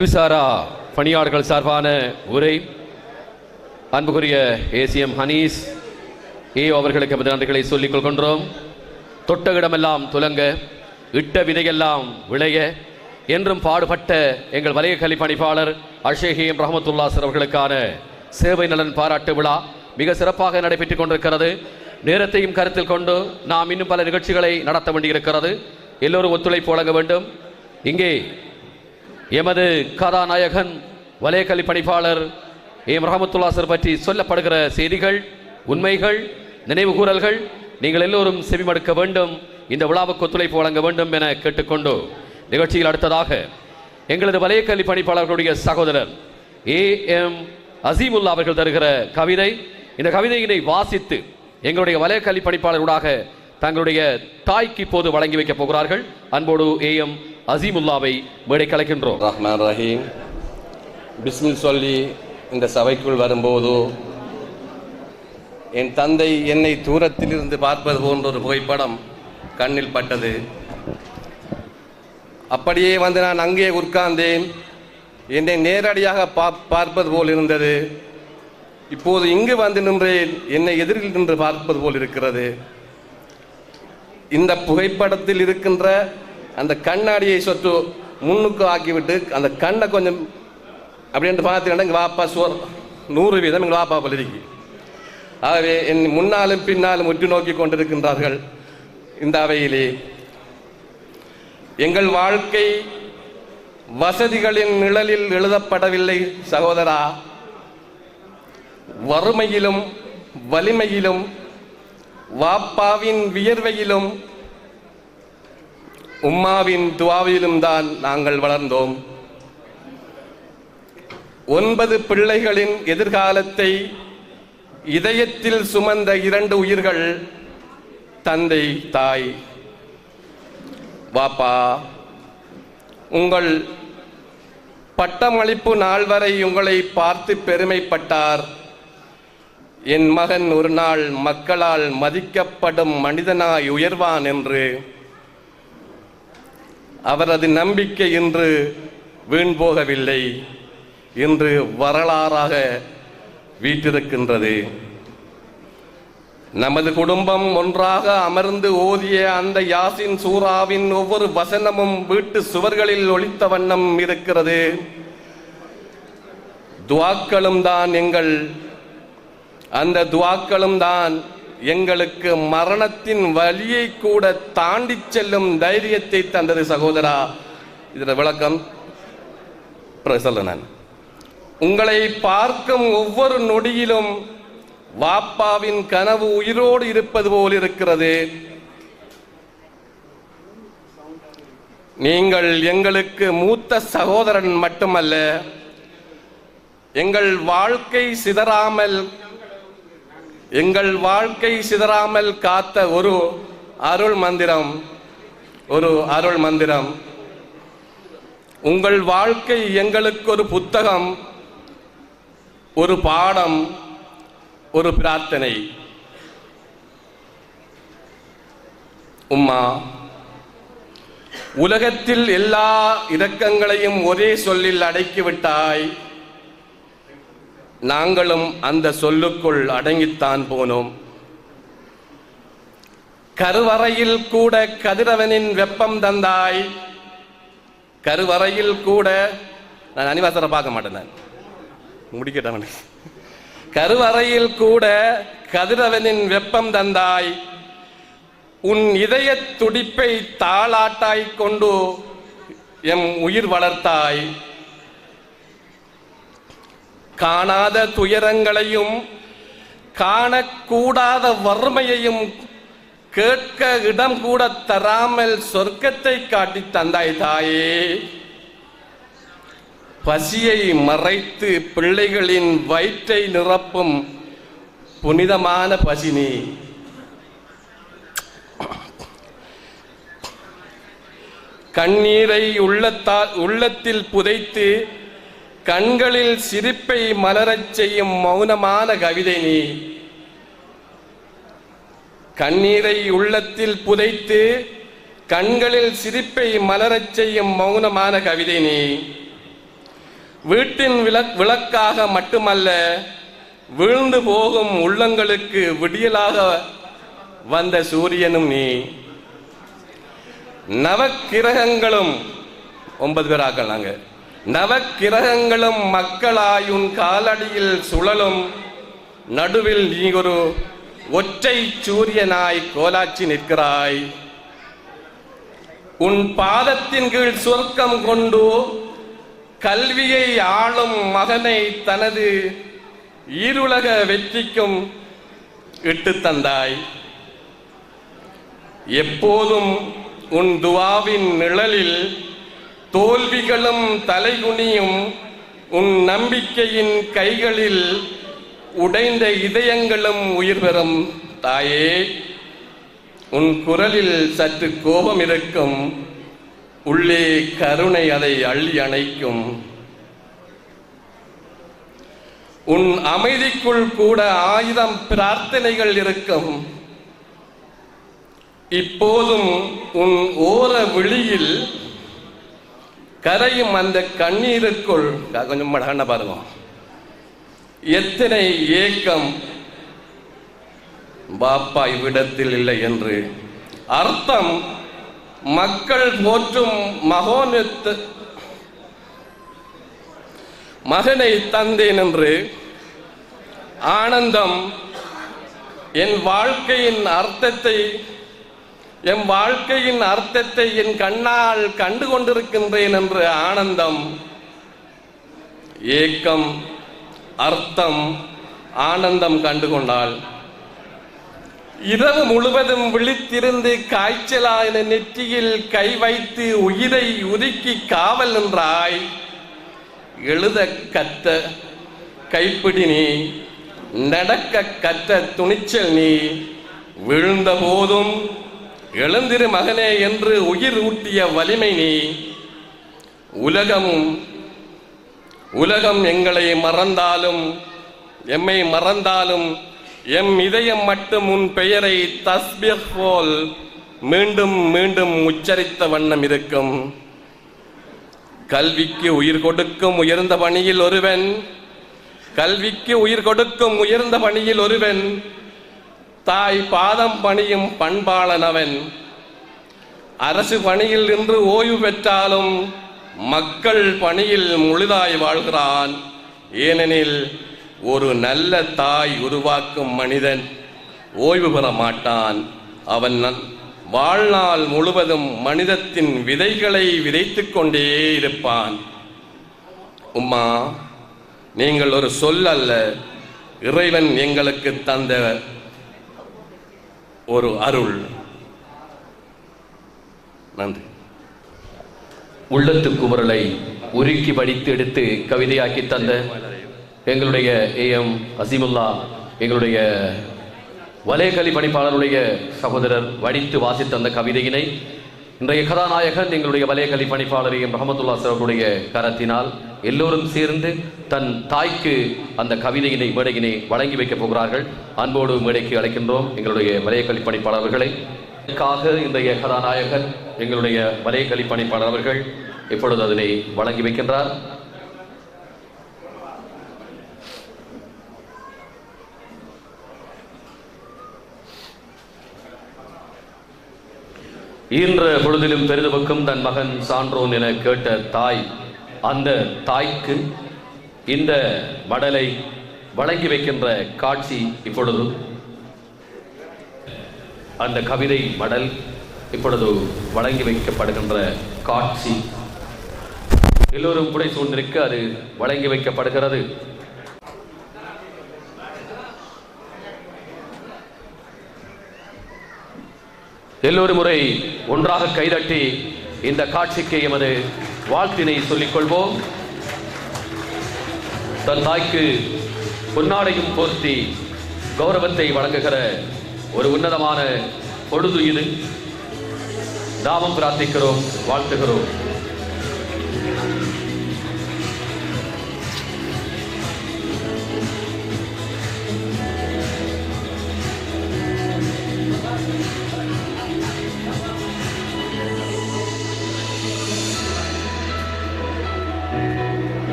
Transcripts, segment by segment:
விசாரா பணியாளர்கள் சார்பான உரை அன்புக்குரிய ஏசிஎம் ஹனீஸ் அவர்களுக்கு எமது நன்றிகளை சொல்லிக் கொள்கின்றோம். தொட்ட இடமெல்லாம் துலங்க, இட்ட விதையெல்லாம் விளைய என்றும் பாடுபட்ட எங்கள் வலய கல்வி பணிப்பாளர் அஷேஹிம் ரஹமத்துல்லா சார் அவர்களுக்கான சேவை நலன் பாராட்டு விழா மிக சிறப்பாக நடைபெற்றுக் கொண்டிருக்கிறது. நேரத்தையும் கருத்தில் கொண்டு நாம் இன்னும் பல நிகழ்ச்சிகளை நடத்த வேண்டியிருக்கிறது. எல்லோரும் ஒத்துழைப்பு வழங்க வேண்டும். இங்கே எமது கதாநாயகன் வலய கல்வி பணிப்பாளர் ரஹமத்துல்லா சார் பற்றி சொல்லப்படுகிற செய்திகள், உண்மைகள், நினைவு கூறல்கள் நீங்கள் எல்லோரும் செவிமடுக்க வேண்டும். இந்த விழாவுக்கு ஒத்துழைப்பு வழங்க வேண்டும் என கேட்டுக்கொண்டு நிகழ்ச்சியில் அடுத்ததாக எங்களது வலய கல்வி பணிப்பாளர்களுடைய சகோதரர் ஏஎம் அசீமுல்லா அவர்கள் தருகிற கவிதை. இந்த கவிதையினை வாசித்து எங்களுடைய வலய கல்வி பணிப்பாளர்களாக தங்களுடைய தாய்க்கு இப்போது வழங்கி வைக்கப் போகிறார்கள். அன்போடு ஏஎம் அசீமுல்லாவை மேடை கலைக்கின்றோம். ரஹ்மான் ரஹீம். பிஸ்மில் சொல்லி இந்த சபைக்குள் வரும்போது என் தந்தை என்னை தூரத்தில் இருந்து பார்ப்பது போன்ற ஒரு புகைப்படம் கண்ணில் பட்டது. அப்படியே வந்து நான் அங்கே உட்கார்ந்தேன். என்னை நேரடியாக பார்ப்பது போல் இருந்தது. இப்போது இங்கு வந்து நின்றேன், என்னை எதிரில் நின்று பார்ப்பது போல் இருக்கிறது. இந்த புகைப்படத்தில் இருக்கின்ற அந்த கண்ணாடியை சொட்டு முன்னுக்கு ஆக்கிவிட்டு அந்த கண்ணை கொஞ்சம் அப்படின்ட்டு பார்த்துக்கிட்ட எங்கள் வாப்பா 100% எங்கள் வாப்பா போல இருக்கு. ஆகவே என் முன்னாலும் பின்னாலும் உற்று நோக்கி கொண்டிருக்கின்றார்கள். இந்த அவையிலே எங்கள் வாழ்க்கை வசதிகளின் நிழலில் எழுதப்படவில்லை சகோதரா. வறுமையிலும் வலிமையிலும் வாப்பாவின் வியர்வையிலும் உம்மாவின் துவாவிலும் தான் நாங்கள் வளர்ந்தோம். 9 பிள்ளைகளின் எதிர்காலத்தை இதயத்தில் சுமந்த 2 உயிர்கள், தந்தை தாய். வாப்பா, உங்கள் பட்டமளிப்பு நாள் வரை உங்களை பார்த்து பெருமைப்பட்டார். என் மகன் ஒரு நாள் மக்களால் மதிக்கப்படும் மனிதனாய் உயர்வான் என்று. அவரது நம்பிக்கை இன்று வீண் போகவில்லை, இன்று வரலாறாக வீற்றிருக்கின்றது. நமது குடும்பம் ஒன்றாக அமர்ந்து ஓதிய அந்த யாசின் சூறாவின் ஒவ்வொரு வசனமும் வீட்டு சுவர்களில் ஒலித்த வண்ணம் இருக்கிறது. துவாக்களும் தான் அந்த துவாக்களும் தான் எங்களுக்கு மரணத்தின் வலியை கூட தாண்டி செல்லும் தைரியத்தை தந்தது சகோதரா. இதில் விளக்கம் சொல்ல நான் உங்களை பார்க்கும் ஒவ்வொரு நொடியிலும் வாப்பாவின் கனவு உயிரோடு இருப்பது போல் இருக்கிறது. நீங்கள் எங்களுக்கு மூத்த சகோதரன் மட்டுமல்ல, எங்கள் வாழ்க்கை சிதறாமல் காத்த ஒரு அருள் மந்திரம். உங்கள் வாழ்க்கை எங்களுக்கு ஒரு புத்தகம், ஒரு பாடம், ஒரு பிரார்த்தனை. உம்மா, உலகத்தில் எல்லா இரக்கங்களையும் ஒரே சொல்லில் அடக்கிவிட்டாய். நாங்களும் அந்த சொல்லுக்குள் அடங்கித்தான் போனோம். கருவறையில் கூட கதிரவனின் வெப்பம் தந்தாய். கருவறையில் கூட நான் அனிவாசரை பார்க்க மாட்டேன், நான் முடிக்கட்டேன். கருவறையில் கூட கதிரவனின் வெப்பம் தந்தாய். உன் இதய துடிப்பை தாளாட்டாய் கொண்டு எம் உயிர் வளர்த்தாய். காணாத துயரங்களையும் காணக்கூடாத வறுமையையும் கேட்க இடம் கூட தராமல் சொர்க்கத்தை காட்டி தந்தாய் தாயே. பசியை மறைத்து பிள்ளைகளின் வயிற்றை நிரப்பும் புனிதமான பசினி. கண்ணீரை உள்ளத்தில் புதைத்து கண்களில் சிரிப்பை மலரச் செய்யும் மௌனமான கவிதை நீ. கண்ணீரை உள்ளத்தில் புதைத்து கண்களில் சிரிப்பை மலரச் செய்யும் மௌனமான கவிதை நீ. வீட்டின் விளக்காக மட்டுமல்ல, வீழ்ந்து போகும் உள்ளங்களுக்கு விடியலாக வந்த சூரியனும் நீ. நவக்கிரகங்களும் 9 பேராக்கள் நாங்க. நவக்கிரகங்களும் மக்களாயுன் காலடியில் சுழலும் நடுவில் நீ ஒரு ஒற்றை சூரியனாய் கோலாச்சி நிற்கிறாய். உன் பாதத்தின் கீழ் சொர்க்கம் கொண்டு கல்வியை ஆளும் மகனை தனது ஈருலக வெற்றிக்கும் இட்டு தந்தாய். எப்போதும் உன் துவாவின் நிழலில் தோல்விகளும் தலைகுனியும், உன் நம்பிக்கையின் கைகளில் உடைந்த இதயங்களும் உயிர் பெறும் தாயே. உன் குரலில் சற்று கோபம் இருக்கும், உள்ளே கருணை அதை அள்ளி அணைக்கும். உன் அமைதிக்குள் கூட 1000 பிரார்த்தனைகள் இருக்கும். இப்போதும் உன் ஓர விழியில் கரையும் அந்த கண்ணீருக்குள் கொஞ்சம் மடகண்ண பாருங்க, எத்தனை ஏக்கம் பாப்பா இவ்விடத்தில் இல்லை என்று. அர்த்தம், மக்கள் போற்றும் மகோன்னத மகனை தந்தேன் என்று. ஆனந்தம், என் வாழ்க்கையின் அர்த்தத்தை என் கண்ணால் கண்டு கொண்டிருக்கின்றேன் என்று ஆனந்தம். ஏக்கம், அர்த்தம், ஆனந்தம் கண்டு கொண்டாள். இரவு முழுவதும் விழித்திருந்து காய்ச்சலான நெற்றியில் கை வைத்து உயிரை உருக்கி காவல் நின்றாய். எழுத கற்ற கைப்பிடி நீ, நடக்க கற்ற துணிச்சல் நீ. விழுந்த போதும் எழுந்திரு மகனே என்று உயிர் ஊட்டிய வலிமை நீ. உலகம் எம்மை மறந்தாலும் எம் இதயம் மட்டும் உன் பெயரை தஸ்பீஹ் போல் மீண்டும் மீண்டும் உச்சரித்த வண்ணம் இருக்கும். கல்விக்கு உயிர் கொடுக்கும் உயர்ந்த பணியில் ஒருவன் தாய் பாதம் பணியும் பண்பாளனவன். அரசு பணியில் நின்று ஓய்வு பெற்றாலும் மக்கள் பணியில் முழுதாய் வாழ்கிறான். ஏனெனில் ஒரு நல்ல தாய் உருவாக்கும் மனிதன் ஓய்வு பெற மாட்டான். அவன் வாழ்நாள் முழுவதும் மனிதத்தின் விதைகளை விதைத்துக் கொண்டே இருப்பான். உம்மா, நீங்கள் ஒரு சொல் அல்ல, இறைவன் எங்களுக்கு தந்த ஒரு அருள். நன்றி. உள்ளத்து குமரலை உருக்கி வடித்து எடுத்து கவிதையாக்கி தந்த எங்களுடைய AM அசீமுல்லா, எங்களுடைய வலையகலி பணிப்பாளருடைய சகோதரர் வடித்து வாசித்த அந்த கவிதையினை இன்றைய கதாநாயகன் எங்களுடைய வலையகலி பணிப்பாளர் AM ரஹமத்துல்லா சாருடைய கரத்தினால் எல்லோரும் சேர்ந்து தன் தாய்க்கு அந்த கவிதையினை மேடையினை வழங்கி வைக்கப் போகிறார்கள். அன்போடு மேடைக்கு அழைக்கின்றோம் எங்களுடைய வலையகலி பணிப்பாளர்களை. இன்றைய கதாநாயகன் எங்களுடைய வலையகலி பணிப்பாளர் அவர்கள் இப்பொழுது அதனை வழங்கி வைக்கின்றார். ஈன்ற பொழுதிலும் பெரிதுபக்கும் தன் மகன் சான்றோன் என கேட்ட தாய், அந்த தாய்க்கு இந்த மடலை வழங்கி வைக்கின்ற காட்சி இப்பொழுது, அந்த கவிதை மடல் இப்பொழுது வழங்கி வைக்கப்படுகின்ற காட்சி எல்லோரும் புடை சூழ்ந்திருக்க அது வழங்கி வைக்கப்படுகிறது. எல்லோரும் முறை ஒன்றாக கைதட்டி இந்த காட்சிக்கு எமது வாழ்த்தினை சொல்லிக் கொள்வோம். தன் தாய்க்கு பொன்னாடையும் போர்த்தி கௌரவத்தை வழங்குகிற ஒரு உன்னதமான பொழுது இது. நாமும் பிரார்த்திக்கிறோம், வாழ்த்துகிறோம்.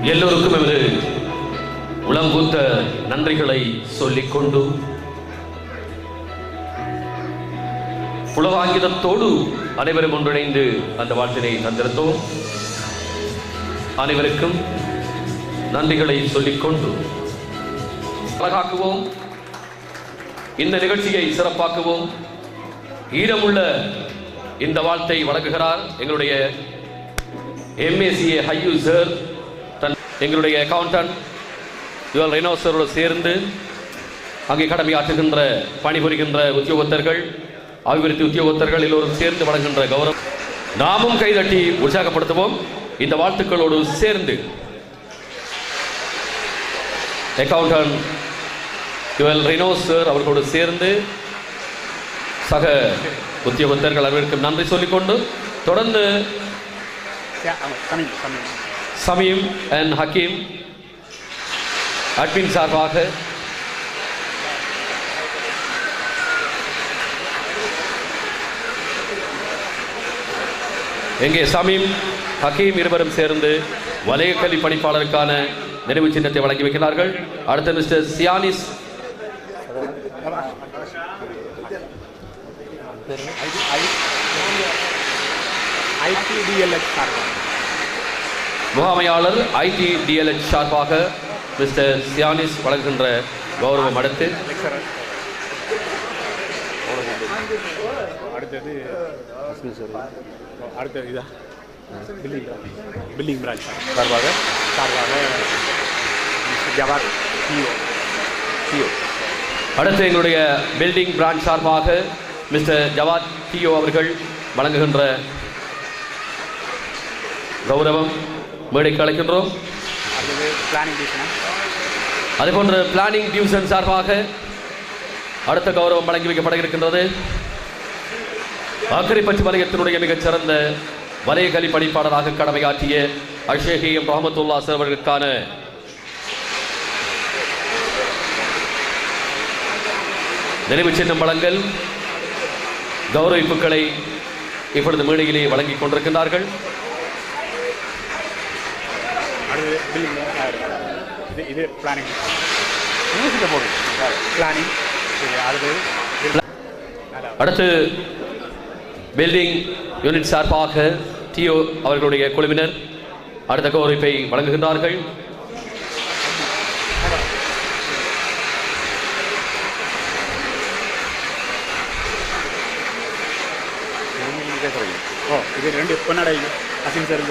எல்லோருக்கும் எமது உளம்பூத்த நன்றிகளை சொல்லிக்கொண்டு புலவாங்கிதத்தோடு அனைவரும் ஒன்றிணைந்து அந்த வாழ்த்தினை தந்திருந்தோம். அனைவருக்கும் நன்றிகளை சொல்லிக்கொண்டு அழகாக்குவோம், இந்த நிகழ்ச்சியை சிறப்பாக்குவோம். ஈரமுள்ள இந்த வாழ்த்தை வழங்குகிறார் எங்களுடைய MACA ஹையூ சார், எங்களுடைய அக்கவுண்டன்ட் யுவல் ரெனோ சாரோடு சேர்ந்து அங்கே கடமையாற்றுகின்ற பணிபுரிகின்ற உத்தியோகத்தர்கள், அபிவிருத்தி உத்தியோகத்தர்கள் எல்லோரும் சேர்ந்து வழங்குகின்ற கௌரவம். நாமும் கைதட்டி உற்சாகப்படுத்துவோம். இந்த வாழ்த்துக்களோடு சேர்ந்து அக்கவுண்டன்ட் யுவல் ரெனோ சார் அவர்களோடு சேர்ந்து சக உத்தியோகத்தர்கள் அனைவருக்கும் நன்றி சொல்லிக்கொண்டு தொடர்ந்து சமீம் அண்ட் ஹக்கீம் அட்மின் சார்பாக எங்கே சமீம் ஹக்கீம் இருவரும் சேர்ந்து வலய கல்வி பணிப்பாளருக்கான நினைவு சின்னத்தை வழங்கி வைக்கிறார்கள். அடுத்த மிஸ்டர் சியானிஸ் முகாமையாளர் ITDLH சார்பாக மிஸ்டர் சியானிஸ் வழங்குகின்ற கௌரவம். அடுத்து பில்டிங் பிரான்ச் சார்பாக ஜவாத் டிஓ. அடுத்து எங்களுடைய பில்டிங் பிரான்ச் சார்பாக மிஸ்டர் ஜவாத் டிஓ அவர்கள் வழங்குகின்ற கௌரவம் மேடைக்கு அழைக்கின்றோம். அதேபோன்று பிளானிங் டிவிஷன் சார்பாக அடுத்த கௌரவம் வழங்கி வைக்கப்பட இருக்கின்றது. அக்கரைப்பற்று வலயத்தினுடைய மிகச்சிறந்த வலய கல்வி பணிப்பாளராக கடமையாற்றிய அஷேக் எம் ரஹமத்துல்லா சார் அவர்களுக்கான நினைவு சின்னம் வழங்கல் கௌரவிப்புகளை இப்பொழுது மேடையிலே வழங்கிக் கொண்டிருக்கின்றார்கள். இது பிளானிங் அடுத்து பில்டிங் யூனிட் சார்பாக டிஓ அவர்களுடைய குழுவினர் அடுத்த கௌரவிப்பை வழங்குகின்றார்கள். இது ரெண்டு பொன்னடை அசிம் சார்.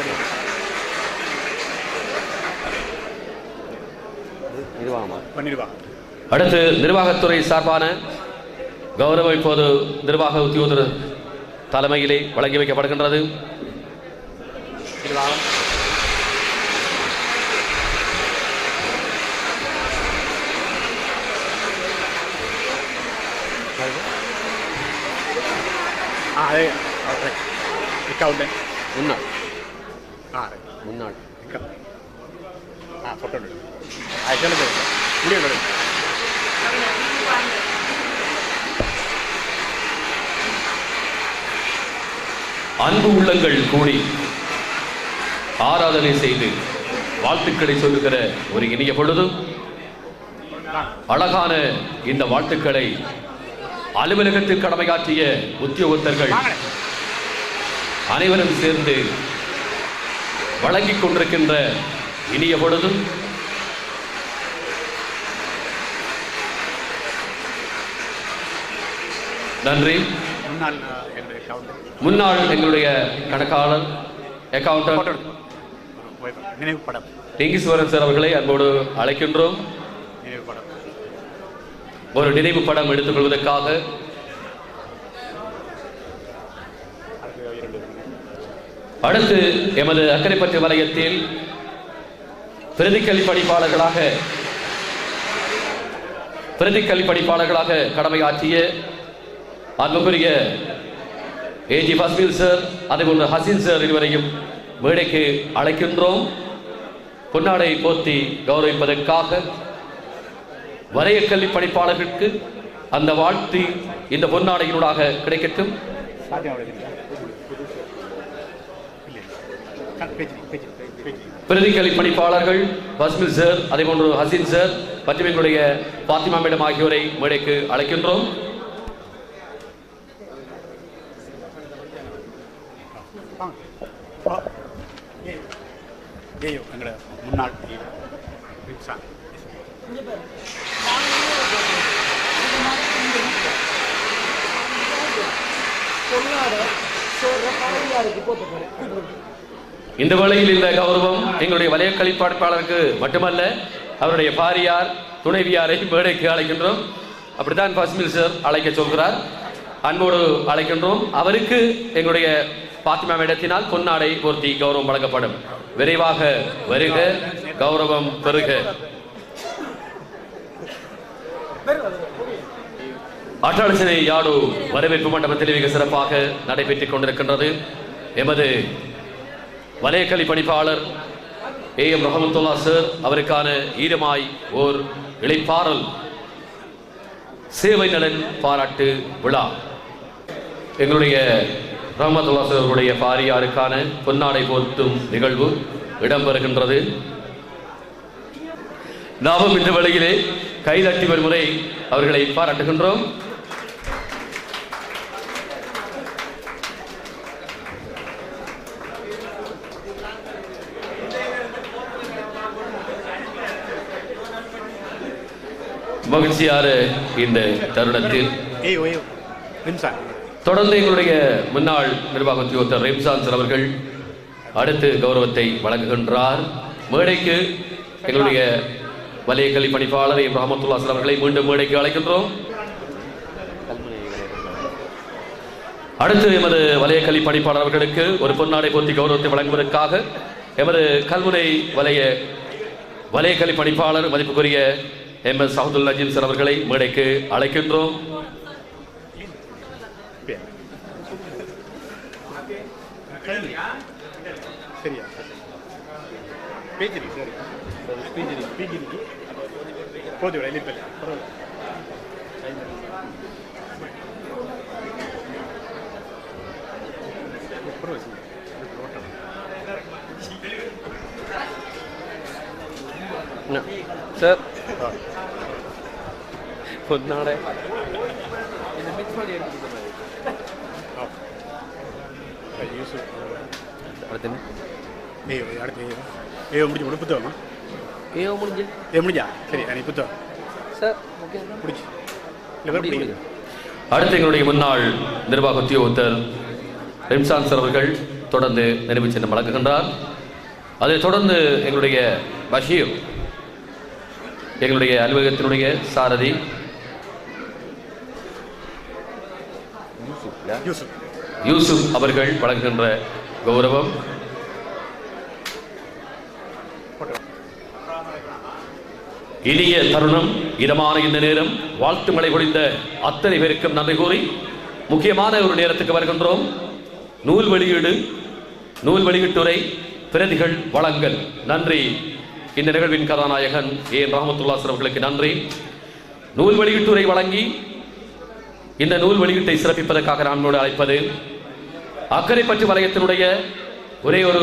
அடுத்து நிர்வாகத்துறை சார்பான கௌரவம் இப்போது நிர்வாக உத்தியோகத்தர் தலைமையிலே வழங்கி வைக்கப்படுகின்றது. முன்னாள் அன்பு உள்ளங்கள் கூடி ஆராதனை செய்து வாழ்த்துக்களை சொல்லுகிற ஒரு இனிய பொழுது அழகான இந்த வாழ்த்துக்களை அலுவலகத்தில் கடமையாற்றிய உத்தியோகத்தர்கள் அனைவரும் சேர்ந்து வழங்கிக் கொண்டிருக்கின்ற இனிய பொழுது நன்றி. முன்னாள் எங்களுடைய கணக்காளர் அக்கவுண்டன்ட் டெங்கிஸ்வரன் சார் அவர்களை அன்போடு அழைக்கின்றோம். ஒரு நினைவு படம் எடுத்துக் கொள்வதற்காக அடுத்து எமது அக்கரைப்பற்று வலயத்தில் பிரதிக்கல்வி பணிப்பாளர்களாக கடமையாற்றிய அன்புக்குரிய AG ஃபஸ்மில் சார் அதேபோன்று ஹசீன் சார் இருவரையும் மேடைக்கு அழைக்கின்றோம். பொன்னாடை போர்த்தி கௌரவிப்பதற்காக வலய கல்வி பணிப்பாளர்களுக்கு அந்த வாழ்த்து இந்த பொன்னாடையினூடாக கிடைக்கட்டும். பிரதிகளி பணிப்பாளர்கள் பஸ்மில் சார், அதே போன்று ஹசீன் சார் மற்றும் எங்களுடைய பாத்திமா மேடம் ஆகியோரை மேடைக்கு அழைக்கின்றோம். எங்களோட முன்னாள் இந்த வேளையில் இந்த கௌரவம் எங்களுடைய வலய கழிப்பாளருக்கு மட்டுமல்ல, அவருடைய பாரியார் துணைவியாரை மேடைக்கு அழைக்கின்றோம். அப்படித்தான் பஸ்மில் சார் அழைக்க சொல்கிறார். அன்போடு அழைக்கின்றோம். அவருக்கு எங்களுடைய பாத்திமா மேடத்தினால் பொன்னாடை போர்த்தி கௌரவம் வழங்கப்படும். விரைவாக வருக, கௌரவம் பெறுக. அட்டாளசனை யாடு வரவேற்பு மண்டபத்தில் மிக சிறப்பாக நடைபெற்றுக் கொண்டிருக்கின்றது. எமது வலயக்கல்வி பணிப்பாளர் AM ரஹமத்துல்லா சார் அவருக்கான ஈரமாய் ஓர் இளைப்பாறல் சேவை நலன் பாராட்டு விழா. எங்களுடைய ரஹமத்துல்லா சார் அவருடைய பாரியாருக்கான பொன்னாடை போர்த்தும் நிகழ்வு இடம்பெறுகின்றது. நாமும் இந்த வேளையிலே கைதட்டி வரும் முறை அவர்களை பாராட்டுகின்றோம். மகிழ்ச்சியான இந்த தருணத்தில் தொடர்ந்து எங்களுடைய முன்னாள் நிர்வாக உத்தியோகத்தர் ரெம்சான் சார் அவர்கள் அடுத்து கௌரவத்தை வழங்குகின்றார். மேடைக்கு எங்களுடைய வலயக்கல்வி பணிப்பாளர் ரஹமத்துல்லா சார் அவர்களை மீண்டும் மேடைக்கு அழைக்கின்றோம். அடுத்து எமது வலயக்கல்வி பணிப்பாளர் அவர்களுக்கு ஒரு பொன்னாடை போர்த்தி கௌரவத்தை வழங்குவதற்காக எமது கல்முனை வலயக்கல்வி பணிப்பாளர் மதிப்புக்குரிய MS அப்துல் நஜீம் சார் அவர்களை மேடைக்கு அழைக்கின்றோம். சார் பொன்னாடை அடுத்து எங்களுடைய முன்னாள் நிர்வாக உத்தியோகத்தர் ரெம்சான் சார் அவர்கள் தொடர்ந்து நினைவு சின்னம் வழங்குகின்றார். அதைத் தொடர்ந்து எங்களுடைய பஷீர், எங்களுடைய அலுவலகத்தினுடைய சாரதி யூசுப் அவர்கள் வழங்குகின்ற கௌரவம். இனிய தருணம், இதமான இந்த நேரம், வாழ்த்து மழை பொழிந்த அத்தனை பேருக்கும் நன்றி கூறி முக்கியமான ஒரு நேரத்துக்கு வருகின்றோம். நூல் வெளியீட்டுரை பிரதிகள் வழங்கல். நன்றி. இந்த நிகழ்வின் கதாநாயகன் ரஹமத்துல்லா சார் அவர்களுக்கு நன்றி. நூல் வெளியீட்டுரை வழங்கி இந்த நூல் வெளியீட்டை சிறப்பிப்பதற்காக நான் அழைப்பது அக்கரைப்பற்று வலயத்தினுடைய ஒரே ஒரு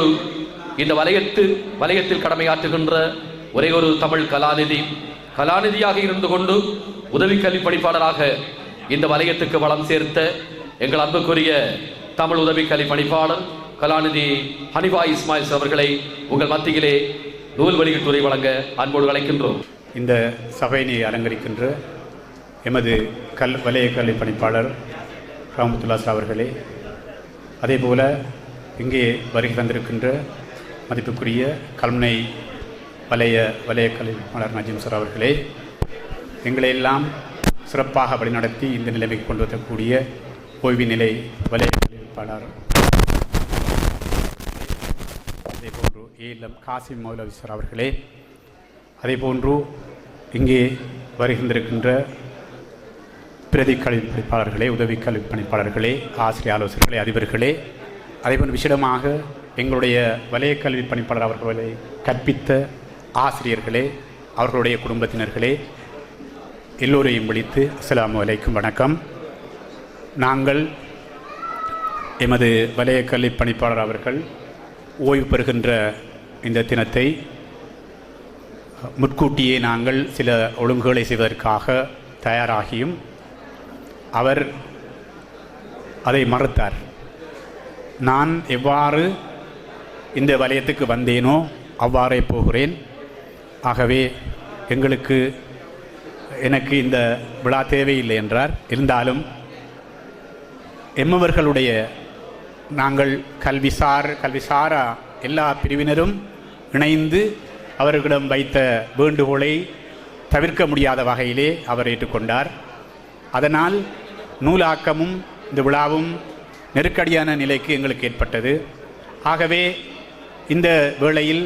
இந்த வலயத்தில் கடமையாற்றுகின்ற ஒரே ஒரு தமிழ் கலாநிதியாக இருந்து கொண்டு உதவி கல்வி பணிப்பாளராக இந்த வலயத்துக்கு வளம் சேர்த்த எங்கள் அன்புக்குரிய தமிழ் உதவி கல்வி பணிப்பாளர் கலாநிதி ஹனிஃபா இஸ்மாயில் அவர்களை உங்கள் மத்தியிலே நூல் வெளியீட்டுரை வழங்க அன்போடு அழைக்கின்றோம். இந்த சபையினை அலங்கரிக்கின்ற எமது வலய கல்வி பணிப்பாளர் ரஹமத்துல்லா சார் அவர்களே, அதேபோல இங்கே வருகை தந்திருக்கின்ற மதிப்புக்குரிய கல்முனை வலய கல்வியாளர் நஜீம் சார் அவர்களே, எங்களை எல்லாம் சிறப்பாக வழிநடத்தி இந்த நிலைமைக்கு கொண்டு வரக்கூடிய ஓய்வு நிலை வலய கல்வியாளர், அதேபோன்று ஏலம் காசிம் மௌலவி சார் அவர்களே, அதேபோன்று இங்கே வருகின்றிருக்கின்ற பிரதி கல்வி பணிப்பாளர்களே, உதவி கல்வி பணிப்பாளர்களே, ஆசிரியர் ஆலோசகர்களே, அதிபர்களே, அதேபோல் விசேடமாக எங்களுடைய வலய கல்வி பணிப்பாளர் அவர்களை கற்பித்த ஆசிரியர்களே, அவர்களுடைய குடும்பத்தினர்களே, எல்லோரையும் விழித்து அஸ்ஸலாமு அலைக்கும், வணக்கம். நாங்கள் எமது வலய கல்வி பணிப்பாளர் அவர்கள் ஓய்வு பெறுகின்ற இந்த தினத்தை முன்கூட்டியே நாங்கள் சில ஒழுங்குகளை செய்வதற்காக தயாராகியும் அவர் அதை மறுத்தார். நான் எவ்வாறு இந்த வலயத்துக்கு வந்தேனோ அவ்வாறே போகிறேன். ஆகவே எனக்கு இந்த விழா தேவையில்லை என்றார். இருந்தாலும் எம்மவர்களுடைய நாங்கள் கல்விசாரா எல்லா பிரிவினரும் இணைந்து அவர்களிடம் வைத்த வேண்டுகோளை தவிர்க்க முடியாத வகையிலே அவர் ஏற்றுக்கொண்டார். அதனால் நூலாக்கமும் இந்த விழாவும் நெருக்கடியான நிலைக்கு எங்களுக்கு ஏற்பட்டது. ஆகவே இந்த வேளையில்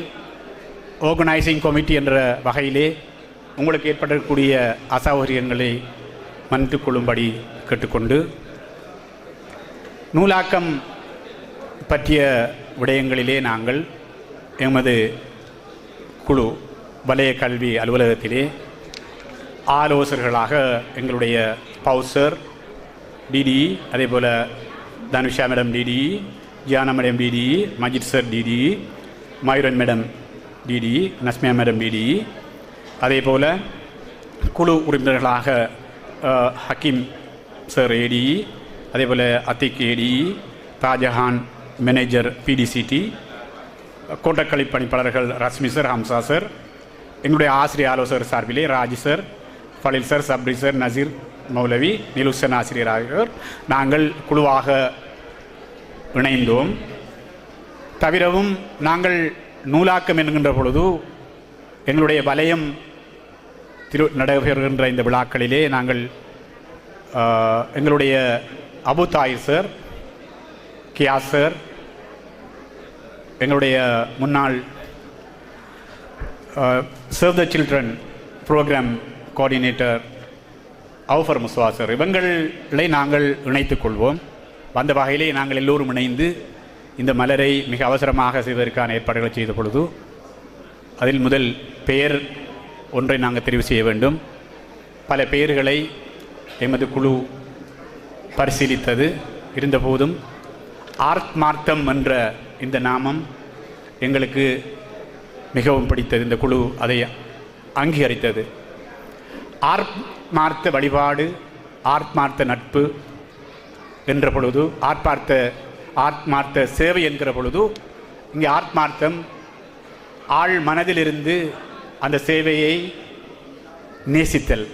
ஆர்கனைசிங் கமிட்டி என்ற வகையிலே உங்களுக்கு ஏற்படக்கூடிய அசௌகரியங்களை மன்னித்துக் கொள்ளும்படி கேட்டுக்கொண்டு, நூலாக்கம் பற்றிய விடயங்களிலே நாங்கள் எமது குழு வலய கல்வி அலுவலகத்திலே ஆலோசகர்களாக எங்களுடைய பவுசர் டிடிஇ, அதே போல் Dhanusha madam TDE, Ziyana madam TDE, Majeed sir TDE, Mayuran madam TDE, Nasmiya madam TDE, அதே போல் குழு உறுப்பினர்களாக ஹக்கீம் சார் ஏடிஇ, அதே போல் Athik ADE, Shahjahan manager PDCD, Kotagala பணிப்பாளர்கள் ரஸ்மி சார், ஹம்சா சார், எங்களுடைய ஆசிரியர் ஆலோசகர் சார்பிலே Raji sir, Fazil sir, Sabri sir, Nazeer மௌலவி, நிலுசன் ஆசிரியர் ஆகியோர் நாங்கள் குழுவாக இணைந்தோம். தவிரவும் நாங்கள் நூலாக்கம் என்கின்ற பொழுது எங்களுடைய வலயம் நடைபெறுகின்ற இந்த விழாக்களிலே நாங்கள் எங்களுடைய அபு தாயிர் சார், கியாஸ் சார், எங்களுடைய முன்னாள் save the children programme coordinator Aufar முஸ்வா சார், இவங்களை நாங்கள் இணைத்துக் கொள்வோம். அந்த வகையிலே நாங்கள் எல்லோரும் இணைந்து இந்த மலரை மிக அவசரமாக செய்வதற்கான ஏற்பாடுகளை செய்த பொழுது அதில் முதல் பெயர் ஒன்றை நாங்கள் தெரிவு செய்ய வேண்டும். பல பெயர்களை எமது குழு பரிசீலித்தது. இருந்தபோதும் ஆத்மார்த்தம் என்ற இந்த நாமம் எங்களுக்கு மிகவும் பிடித்தது. இந்த குழு அதை அங்கீகரித்தது. ஆத்மார்த்த வழிபாடு, ஆத்மார்த்த நட்பு என்ற பொழுது, ஆத்மார்த்த சேவை என்கிற பொழுது இங்கே ஆத்மார்த்தம் ஆழ் மனதிலிருந்து அந்த சேவையை நேசித்தல்,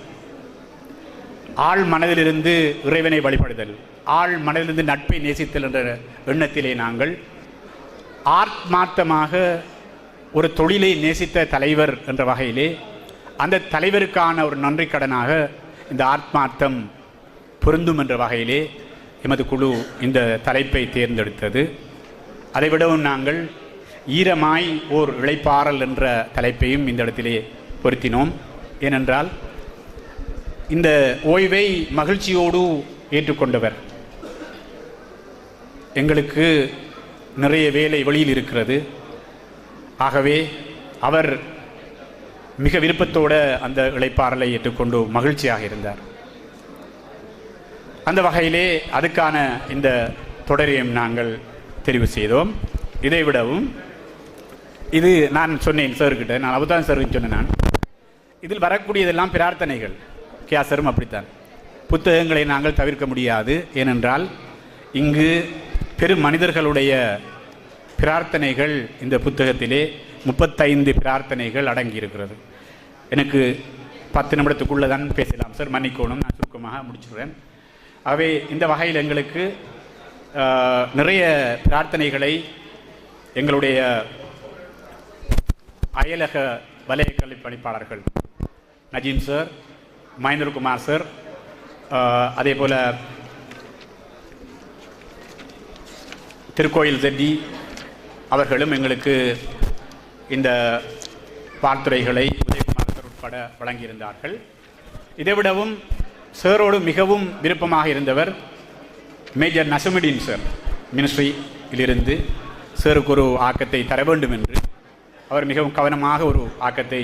ஆழ் மனதிலிருந்து இறைவனை வழிபடுதல், ஆழ் மனதிலிருந்து நட்பை நேசித்தல் என்ற எண்ணத்திலே நாங்கள் ஆத்மார்த்தமாக ஒரு தொழிலை நேசித்த தலைவர் என்ற வகையிலே அந்த தலைவருக்கான ஒரு நன்றி கடனாக இந்த ஆத்மார்த்தம் பொருந்தும் என்ற வகையிலே எமது குழு இந்த தலைப்பை தேர்ந்தெடுத்தது. அதைவிடவும் நாங்கள் ஈரமாய் ஓர் இளைப்பாறல் என்ற தலைப்பையும் இந்த இடத்திலே பொருத்தினோம். ஏனென்றால் இந்த ஓய்வை மகிழ்ச்சியோடு ஏற்றுக்கொண்டவர். எங்களுக்கு நிறைய வேலை வெளியில் இருக்கிறது. ஆகவே அவர் மிக விருப்பத்தோடு அந்த இளைப்பாறலை ஏற்றுக்கொண்டு மகிழ்ச்சியாக இருந்தார். அந்த வகையிலே அதுக்கான இந்த தொடரையும் நாங்கள் தெரிவு செய்தோம். இதைவிடவும் இது நான் சொன்னேன் சார்கிட்ட, நான் அபுதான் சாருக்கு சொன்னேன், நான் இதில் வரக்கூடியதெல்லாம் பிரார்த்தனைகள். கியாசரும் அப்படித்தான். புத்தகங்களை நாங்கள் தவிர்க்க முடியாது. ஏனென்றால் இங்கு பெரும் மனிதர்களுடைய பிரார்த்தனைகள் இந்த புத்தகத்திலே 35 பிரார்த்தனைகள் அடங்கியிருக்கிறது. எனக்கு 10 நிமிடத்துக்குள்ளே தான் பேசலாம் சார், மன்னிக்கோணும், நான் சுருக்கமாக முடிச்சுடுறேன். ஆகவே இந்த வகையில் எங்களுக்கு நிறைய பிரார்த்தனைகளை எங்களுடைய அயலக வலய கல்வி பணிப்பாளர்கள் நஜீம் சார், மகேந்திரகுமார் சார், அதே போல் திருக்கோயில் ஜெட்டி அவர்களும் எங்களுக்கு இந்த வாழ்த்துரைகளை உதயகுமார் சார் உட்பட வழங்கியிருந்தார்கள். இதைவிடவும் சாரோடு மிகவும் விருப்பமாக இருந்தவர் மேஜர் நசுமுடீன் சார். மினிஸ்ட்ரியிலிருந்து சாருக்கு ஒரு ஆக்கத்தை தர வேண்டும் என்று அவர் மிகவும் கவனமாக ஒரு ஆக்கத்தை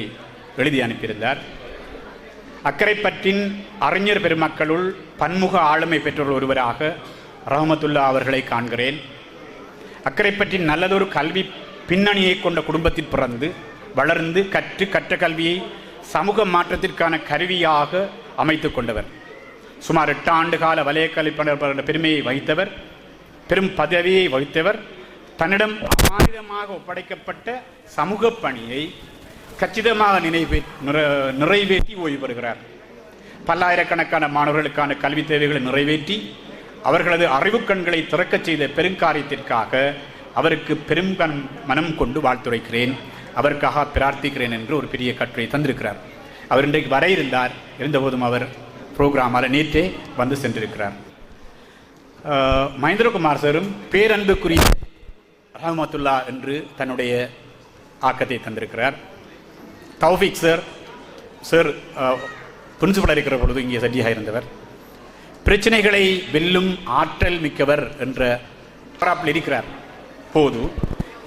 எழுதி அனுப்பியிருந்தார். அக்கரைப்பற்றின் அறிஞர் பெருமக்களுள் பன்முக ஆளுமை பெற்றோர் ஒருவராக ரஹமத்துல்லா அவர்களை காண்கிறேன். அக்கரைப்பற்றின் நல்லதொரு கல்வி பின்னணியை கொண்ட குடும்பத்தில் பிறந்து வளர்ந்து கற்ற கல்வியை சமூக மாற்றத்திற்கான கருவியாக அமைத்துக் கொண்டவர். சுமார் 8 ஆண்டு கால வலய கல்விப்பணர் பெருமையை வகித்தவர், பெரும் பதவியை வகித்தவர். தன்னிடம் அமானிதமாக ஒப்படைக்கப்பட்ட சமூக பணியை கச்சிதமாக நிறைவேற்றி ஓய்வு பெறுகிறார். பல்லாயிரக்கணக்கான மாணவர்களுக்கான கல்வி தேவைகளை நிறைவேற்றி அவர்களது அறிவு கண்களை திறக்கச் செய்த பெருங்காரியத்திற்காக அவருக்கு பெரும் மனம் கொண்டு வாழ்த்துரைக்கிறேன், அவருக்காக பிரார்த்திக்கிறேன் என்று ஒரு பெரிய கட்டுரை தந்திருக்கிறார். அவர் இன்றைக்கு வர இருந்தார், இருந்தபோதும் அவர் புரோகிராமால் நேற்றே வந்து சென்றிருக்கிறார். மகேந்திரகுமார் சாரும் பேரன்புக்குரிய ரஹமத்துல்லா என்று தன்னுடைய ஆக்கத்தை தந்திருக்கிறார். தௌஃபிக் சார் பிரின்சிபலாக இருக்கிற பொழுது இங்கே சஜியாக இருந்தவர். பிரச்சனைகளை வெல்லும் ஆற்றல் மிக்கவர் என்ற பராப்பில் இருக்கிறார் போது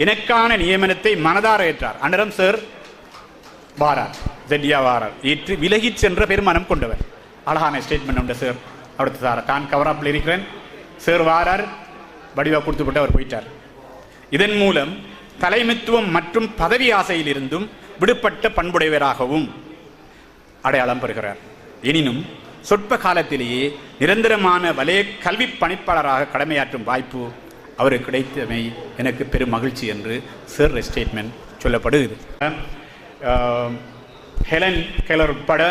எனக்கான நியமனத்தை மனதார ஏற்றார். அன்னரம் சார் வாரார், ஜெட்டியா வாரார், ஏற்று விலகி சென்ற பெருமனம் கொண்டவர். அழகான ஸ்டேட்மெண்ட் உண்டு சார். அடுத்த சார் தான் கவராப்பில் இருக்கிறேன், சார் வாரார், வடிவா கொடுத்துப்பட்டு அவர் போயிட்டார். இதன் மூலம் தலைமைத்துவம் மற்றும் பதவி ஆசையில் இருந்தும் விடுபட்ட பண்புடையவராகவும் அடையாளம் பெறுகிறார். எனினும் சொற்ப காலத்திலேயே நிரந்தரமான வலய கல்வி பணிப்பாளராக கடமையாற்றும் வாய்ப்பு அவருக்கு கிடைத்தமை எனக்கு பெரும் மகிழ்ச்சி என்று சார் ஸ்டேட்மெண்ட் சொல்லப்படுகிறது. ஹெலன் கெலர் உட்பட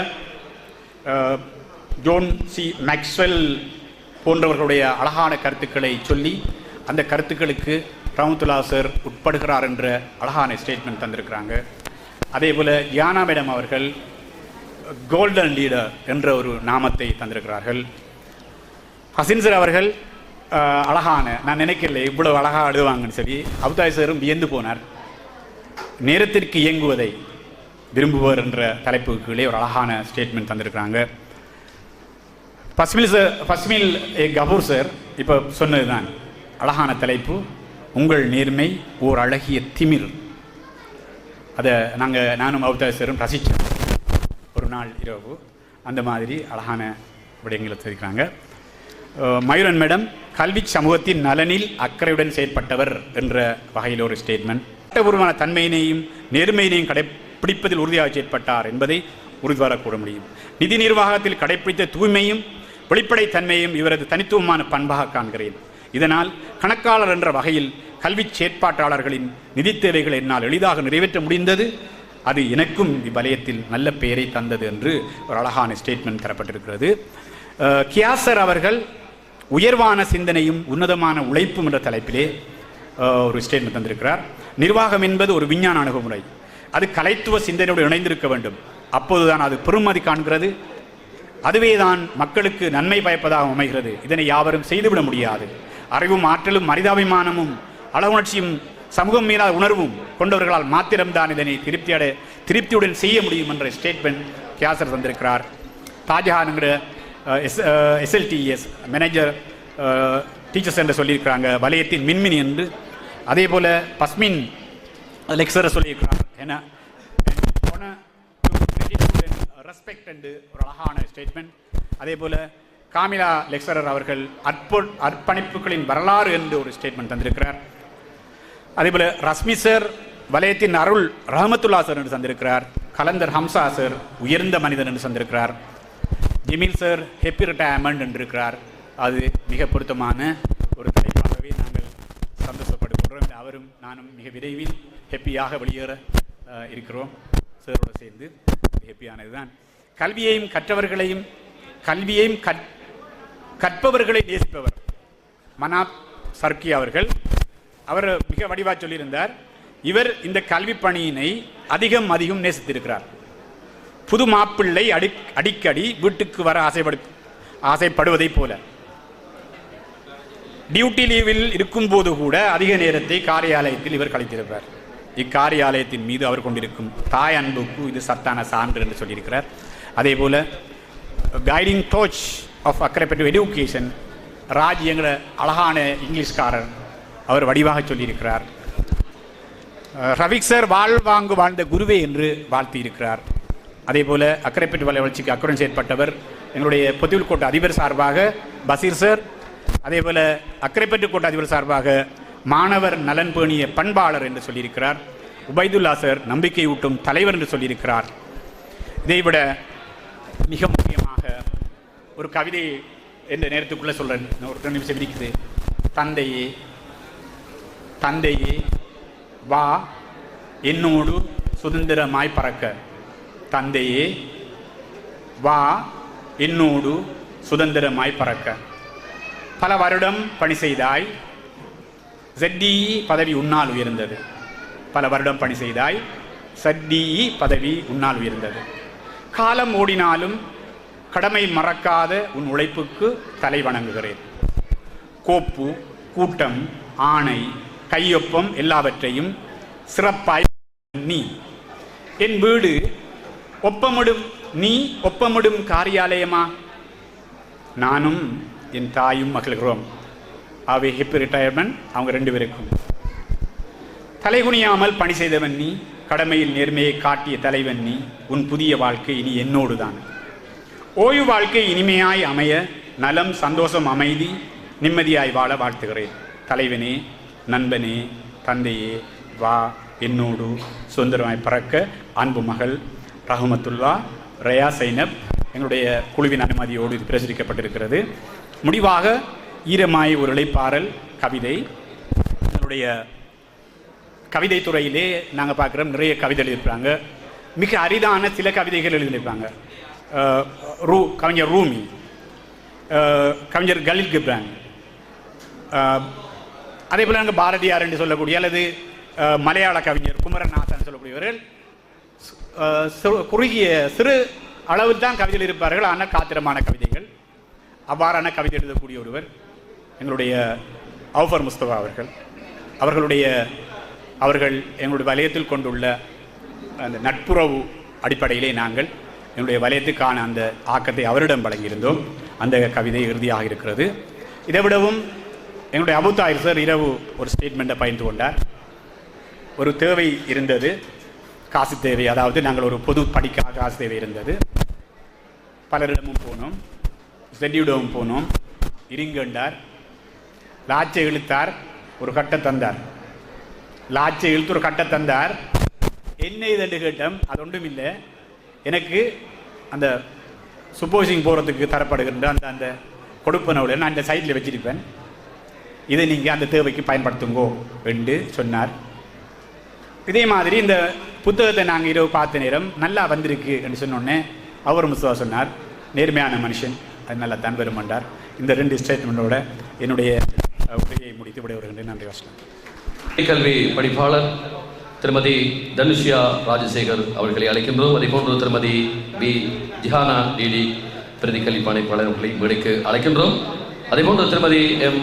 ஜோன் சி மேக்ஸ்வெல் போன்றவர்களுடைய அழகான கருத்துக்களை சொல்லி அந்த கருத்துக்களுக்கு ரஹமத்துல்லா சார் உட்படுகிறார் என்ற அழகான ஸ்டேட்மெண்ட் தந்திருக்கிறாங்க. அதே போல் யானா மேடம் அவர்கள் கோல்டன் லீடர் என்ற ஒரு நாமத்தை தந்திருக்கிறார்கள். ஹசின் சார் அவர்கள் அழகான, நான் நினைக்கல இவ்வளவு அழகாக எழுதுவாங்கன்னு சொல்லி அபுதாய் சாரும் வியந்து போனார். நேரத்திற்கு இயங்குவதை விரும்புவர் என்ற தலைப்புக்கு கீழே ஒரு அழகான ஸ்டேட்மெண்ட் தந்திருக்கிறாங்க. பஸ்மில் கபூர் சார் இப்போ சொன்னது தான் அழகான தலைப்பு, உங்கள் நேர்மை ஓர் அழகிய திமிர். அதை நானும் அபுதாய் சாரும் ரசித்தோம் ஒரு நாள் இரவு. அந்த மாதிரி அழகான விடயங்களை தெரிவிக்கிறாங்க. மயூரன் மேடம் கல்வி சமூகத்தின் நலனில் அக்கறையுடன் செயற்பட்டவர் என்ற வகையில் ஒரு ஸ்டேட்மெண்ட். சட்டபூர்வமான தன்மையினையும் நேர்மையினையும் கடைப்பிடிப்பதில் உறுதியாக செயற்பட்டார் என்பதை உறுதிவார கூற முடியும். நிதி நிர்வாகத்தில் கடைப்பிடித்த தூய்மையும் வெளிப்படை தன்மையும் இவரது தனித்துவமான பண்பாக காண்கிறேன். இதனால் கணக்காளர் என்ற வகையில் கல்வி செயற்பாட்டாளர்களின் நிதி தேவைகளை என்னால் எளிதாக நிறைவேற்ற முடிந்தது. அது எனக்கும் இவ்வலயத்தில் நல்ல பெயரை தந்தது என்று ஒரு அழகான ஸ்டேட்மெண்ட் தரப்பட்டிருக்கிறது. கியாசர் அவர்கள் உயர்வான சிந்தனையும் உன்னதமான உழைப்பும் என்ற தலைப்பிலே ஒரு ஸ்டேட்மெண்ட் தந்திருக்கிறார். நிர்வாகம் என்பது ஒரு விஞ்ஞான அணுகுமுறை, அது கலைத்துவ சிந்தனையோடு இணைந்திருக்க வேண்டும். அப்போதுதான் அது பெருமதி காண்கிறது, அதுவே தான் மக்களுக்கு நன்மை பயப்பதாக அமைகிறது. இதனை யாவரும் செய்துவிட முடியாது. அறிவும் ஆற்றலும் மனிதாபிமானமும் அளவுணர்ச்சியும் சமூகம் மீதான உணர்வும் கொண்டவர்களால் மாத்திரம்தான் இதனை திருப்தியுடன் செய்ய முடியும் என்ற ஸ்டேட்மெண்ட் கியாசர் தந்திருக்கிறார். தாஜஹான்ங்கிற எஸ்எல்டிஎஸ் மேனேஜர் டீச்சர்ஸ் என்று சொல்லியிருக்கிறாங்க, வலயத்தின் மின்மினி என்று. அதே போல் பஸ்மின் லெக்சரர் சொல்லியிருக்கிறார், ஏன்னா ரெஸ்பெக்ட் என்று ஒரு அழகான ஸ்டேட்மெண்ட். அதே போல் காமிலா லெக்சரர் அவர்கள் அர்ப்பணிப்புகளின் வரலாறு என்று ஒரு ஸ்டேட்மெண்ட் தந்திருக்கிறார். அதேபோல் ரஸ்மி சார் வலயத்தின் அருள் ரஹமத்துல்லா சார் என்று தந்திருக்கிறார். கலந்தர் ஹம்சா சார் உயர்ந்த மனிதன் என்று தந்திருக்கிறார். ஜிமில் சார் ஹெப்பி ரிட்டையர்மெண்ட் என்றிருக்கிறார். அது மிக பொருத்தமான ஒரு தலைப்பாகவே நாங்கள் சந்தோஷப்படுகின்றோம். அவரும் நானும் மிக விரைவில் ஹெப்பியாக வெளியேற இருக்கிறோம். சாரோடு சேர்ந்து ஹெப்பியானது தான். கல்வியையும் கற்றவர்களையும் கல்வியையும் கற்பவர்களை நேசிப்பவர் மனாப் சர்க்கி அவர்கள். அவர் மிக வடிவாக சொல்லியிருந்தார், இவர் இந்த கல்வி பணியினை அதிகம் நேசித்திருக்கிறார். புது மாப்பிள்ளை அடிக்கடி வீட்டுக்கு வர ஆசைப்படுவதைப் போல டியூட்டி லீவில் இருக்கும்போது கூட அதிக நேரத்தை காரியாலயத்தில் இவர் கழித்திருப்பார். இக்காரியாலயத்தின் மீது அவர் கொண்டிருக்கும் தாய் அன்புக்கு இது சத்தான சான்று என்று சொல்லியிருக்கிறார். அதே போல guiding டோச் of Akkaraipattu education Raj என்கிற அழகான இங்கிலீஷ்காரர் அவர் வடிவாக சொல்லியிருக்கிறார். ரவிக் சார் வாழ்ந்த குருவே என்று வாழ்த்தியிருக்கிறார். அதே போல் அக்கரைப்பட்டு வளர்ச்சிக்கு அக்கறை செயற்பட்டவர் எங்களுடைய பொத்திவில் கோட்ட அதிபர் சார்பாக பசீர் சார், அதே போல் அக்கரைப்பட்டு கோட்ட அதிபர் சார்பாக மாணவர் நலன் பேணிய பண்பாளர் என்று சொல்லியிருக்கிறார். உபைதுல்லா சார் நம்பிக்கையூட்டும் தலைவர் என்று சொல்லியிருக்கிறார். இதைவிட மிக முக்கியமாக ஒரு கவிதை என்ற நேரத்துக்குள்ளே சொல்கிறேன், ஒரு 2 நிமிஷம் இருக்குது. தந்தையே தந்தையே வா என்னோடு சுதந்திரமாய் பறக்க. தந்தையே வா என்னோடு சுதந்திரமாய் பறக்க. பல வருடம் பணி செய்தாய், ZDE பதவி உன்னால் உயர்ந்தது. பல வருடம் பணி செய்தாய், ZDE பதவி உன்னால் உயர்ந்தது. காலம் ஓடினாலும் கடமை மறக்காத உன் உழைப்புக்கு தலை வணங்குகிறேன். கோப்பு, கூட்டம், ஆணை, கையொப்பம் எல்லாவற்றையும் சிறப்பாய் நீ. என் வீடு ஒப்பமிடும் நீ ஒப்பமிடும் காரியாலயமா? நானும் என் தாயும் மகிழ்கிறோம். அவை ஹிப் ரிட்டையர்மெண்ட் அவங்க 2 பேருக்கும். தலைகுனியாமல் பணி செய்தவன் நீ, கடமையில் நேர்மையை காட்டிய தலைவன் நீ. உன் புதிய வாழ்க்கை இனி என்னோடு தான். ஓய்வு வாழ்க்கை இனிமையாய் அமைய, நலம், சந்தோஷம், அமைதி, நிம்மதியாய் வாழ வாழ்த்துகிறேன். தலைவனே, நண்பனே, தந்தையே, வா என்னோடு சுதந்திரமாய் பறக்க. அன்பு மகள் ரஹமத்துல்லா ரயா சைனப். எங்களுடைய குழுவின் அனுமதியோடு இது பிரசுரிக்கப்பட்டிருக்கிறது. முடிவாக ஈரமாய் ஒரு இளைப்பாறல் கவிதை. எங்களுடைய கவிதை துறையிலே நாங்கள் பார்க்குறோம், நிறைய கவிதை எழுதியிருப்பாங்க. மிக அரிதான சில கவிதைகள் எழுதியிருப்பாங்க. கவிஞர் ரூமி, கவிஞர் கலீல் கிப்ரான், அதே போல் நாங்கள் பாரதியார் என்று சொல்லக்கூடிய அல்லது மலையாள கவிஞர் குமரநாதன் சொல்லக்கூடியவர்கள் குறுகிய சிறு அளவில் தான் கவிதைகள் இருப்பார்கள். ஆனால் காத்திரமான கவிதைகள். அவ்வாறான கவிதை எழுதக்கூடிய ஒருவர் எங்களுடைய அவுஃபர் முஸ்தபா அவர்கள். அவர்கள் எங்களுடைய வலயத்தில் கொண்டுள்ள அந்த நட்புறவு அடிப்படையிலே நாங்கள் எங்களுடைய வலயத்துக்கான அந்த ஆக்கத்தை அவரிடம் வழங்கியிருந்தோம். அந்த கவிதை இறுதியாக இருக்கிறது. இதைவிடவும் எங்களுடைய அபுதாயிர் சார் இரவு ஒரு ஸ்டேட்மெண்ட்டை பகிர்ந்து கொண்டார். ஒரு தேவை இருந்தது, காசு தேவை. அதாவது நாங்கள் ஒரு பொது படிக்காக காசு தேவை இருந்தது. பலரிடமும் போனோம், ZDEடமும் போனோம். இருங்கண்டார், லாச்சை இழுத்தார், ஒரு கட்டை தந்தார். லாச்சை இழுத்து ஒரு கட்டை தந்தார். என்ன இதென்று கேட்டோம். அது ஒன்றும் இல்லை, எனக்கு அந்த சுப்போசிங் போகிறதுக்கு தரப்படுகின்ற அந்த அந்த கொடுப்பனவுல நான் இந்த சைட்டில் வச்சிருப்பேன், இதை நீங்கள் அந்த தேவைக்கு பயன்படுத்துங்கோ என்று சொன்னார். இதே மாதிரி இந்த புத்தகத்தை நாங்கள் இரவு பார்த்த நேரம் நல்லா வந்திருக்கு என்று சொன்னோடனே அவர் முஸ்தபா சொன்னார், நேர்மையான மனுஷன், அது நல்லா தான் பெருமாண்டார். இந்த 2 ஸ்டேட்மெண்ட்டோட என்னுடைய உரையை முடித்து விட வருகின்றேன். நன்றி. வணக்கம். கல்வி படிப்பாளர் திருமதி தனுஷியா ராஜசேகர் அவர்களை அழைக்கின்றோம். அதேபோன்று திருமதி பி ஜிஹானா டிடி பிரதி கல்வி பணிப்பாளர் அவர்களை மேடைக்கு அழைக்கின்றோம். அதேபோன்று திருமதி எம்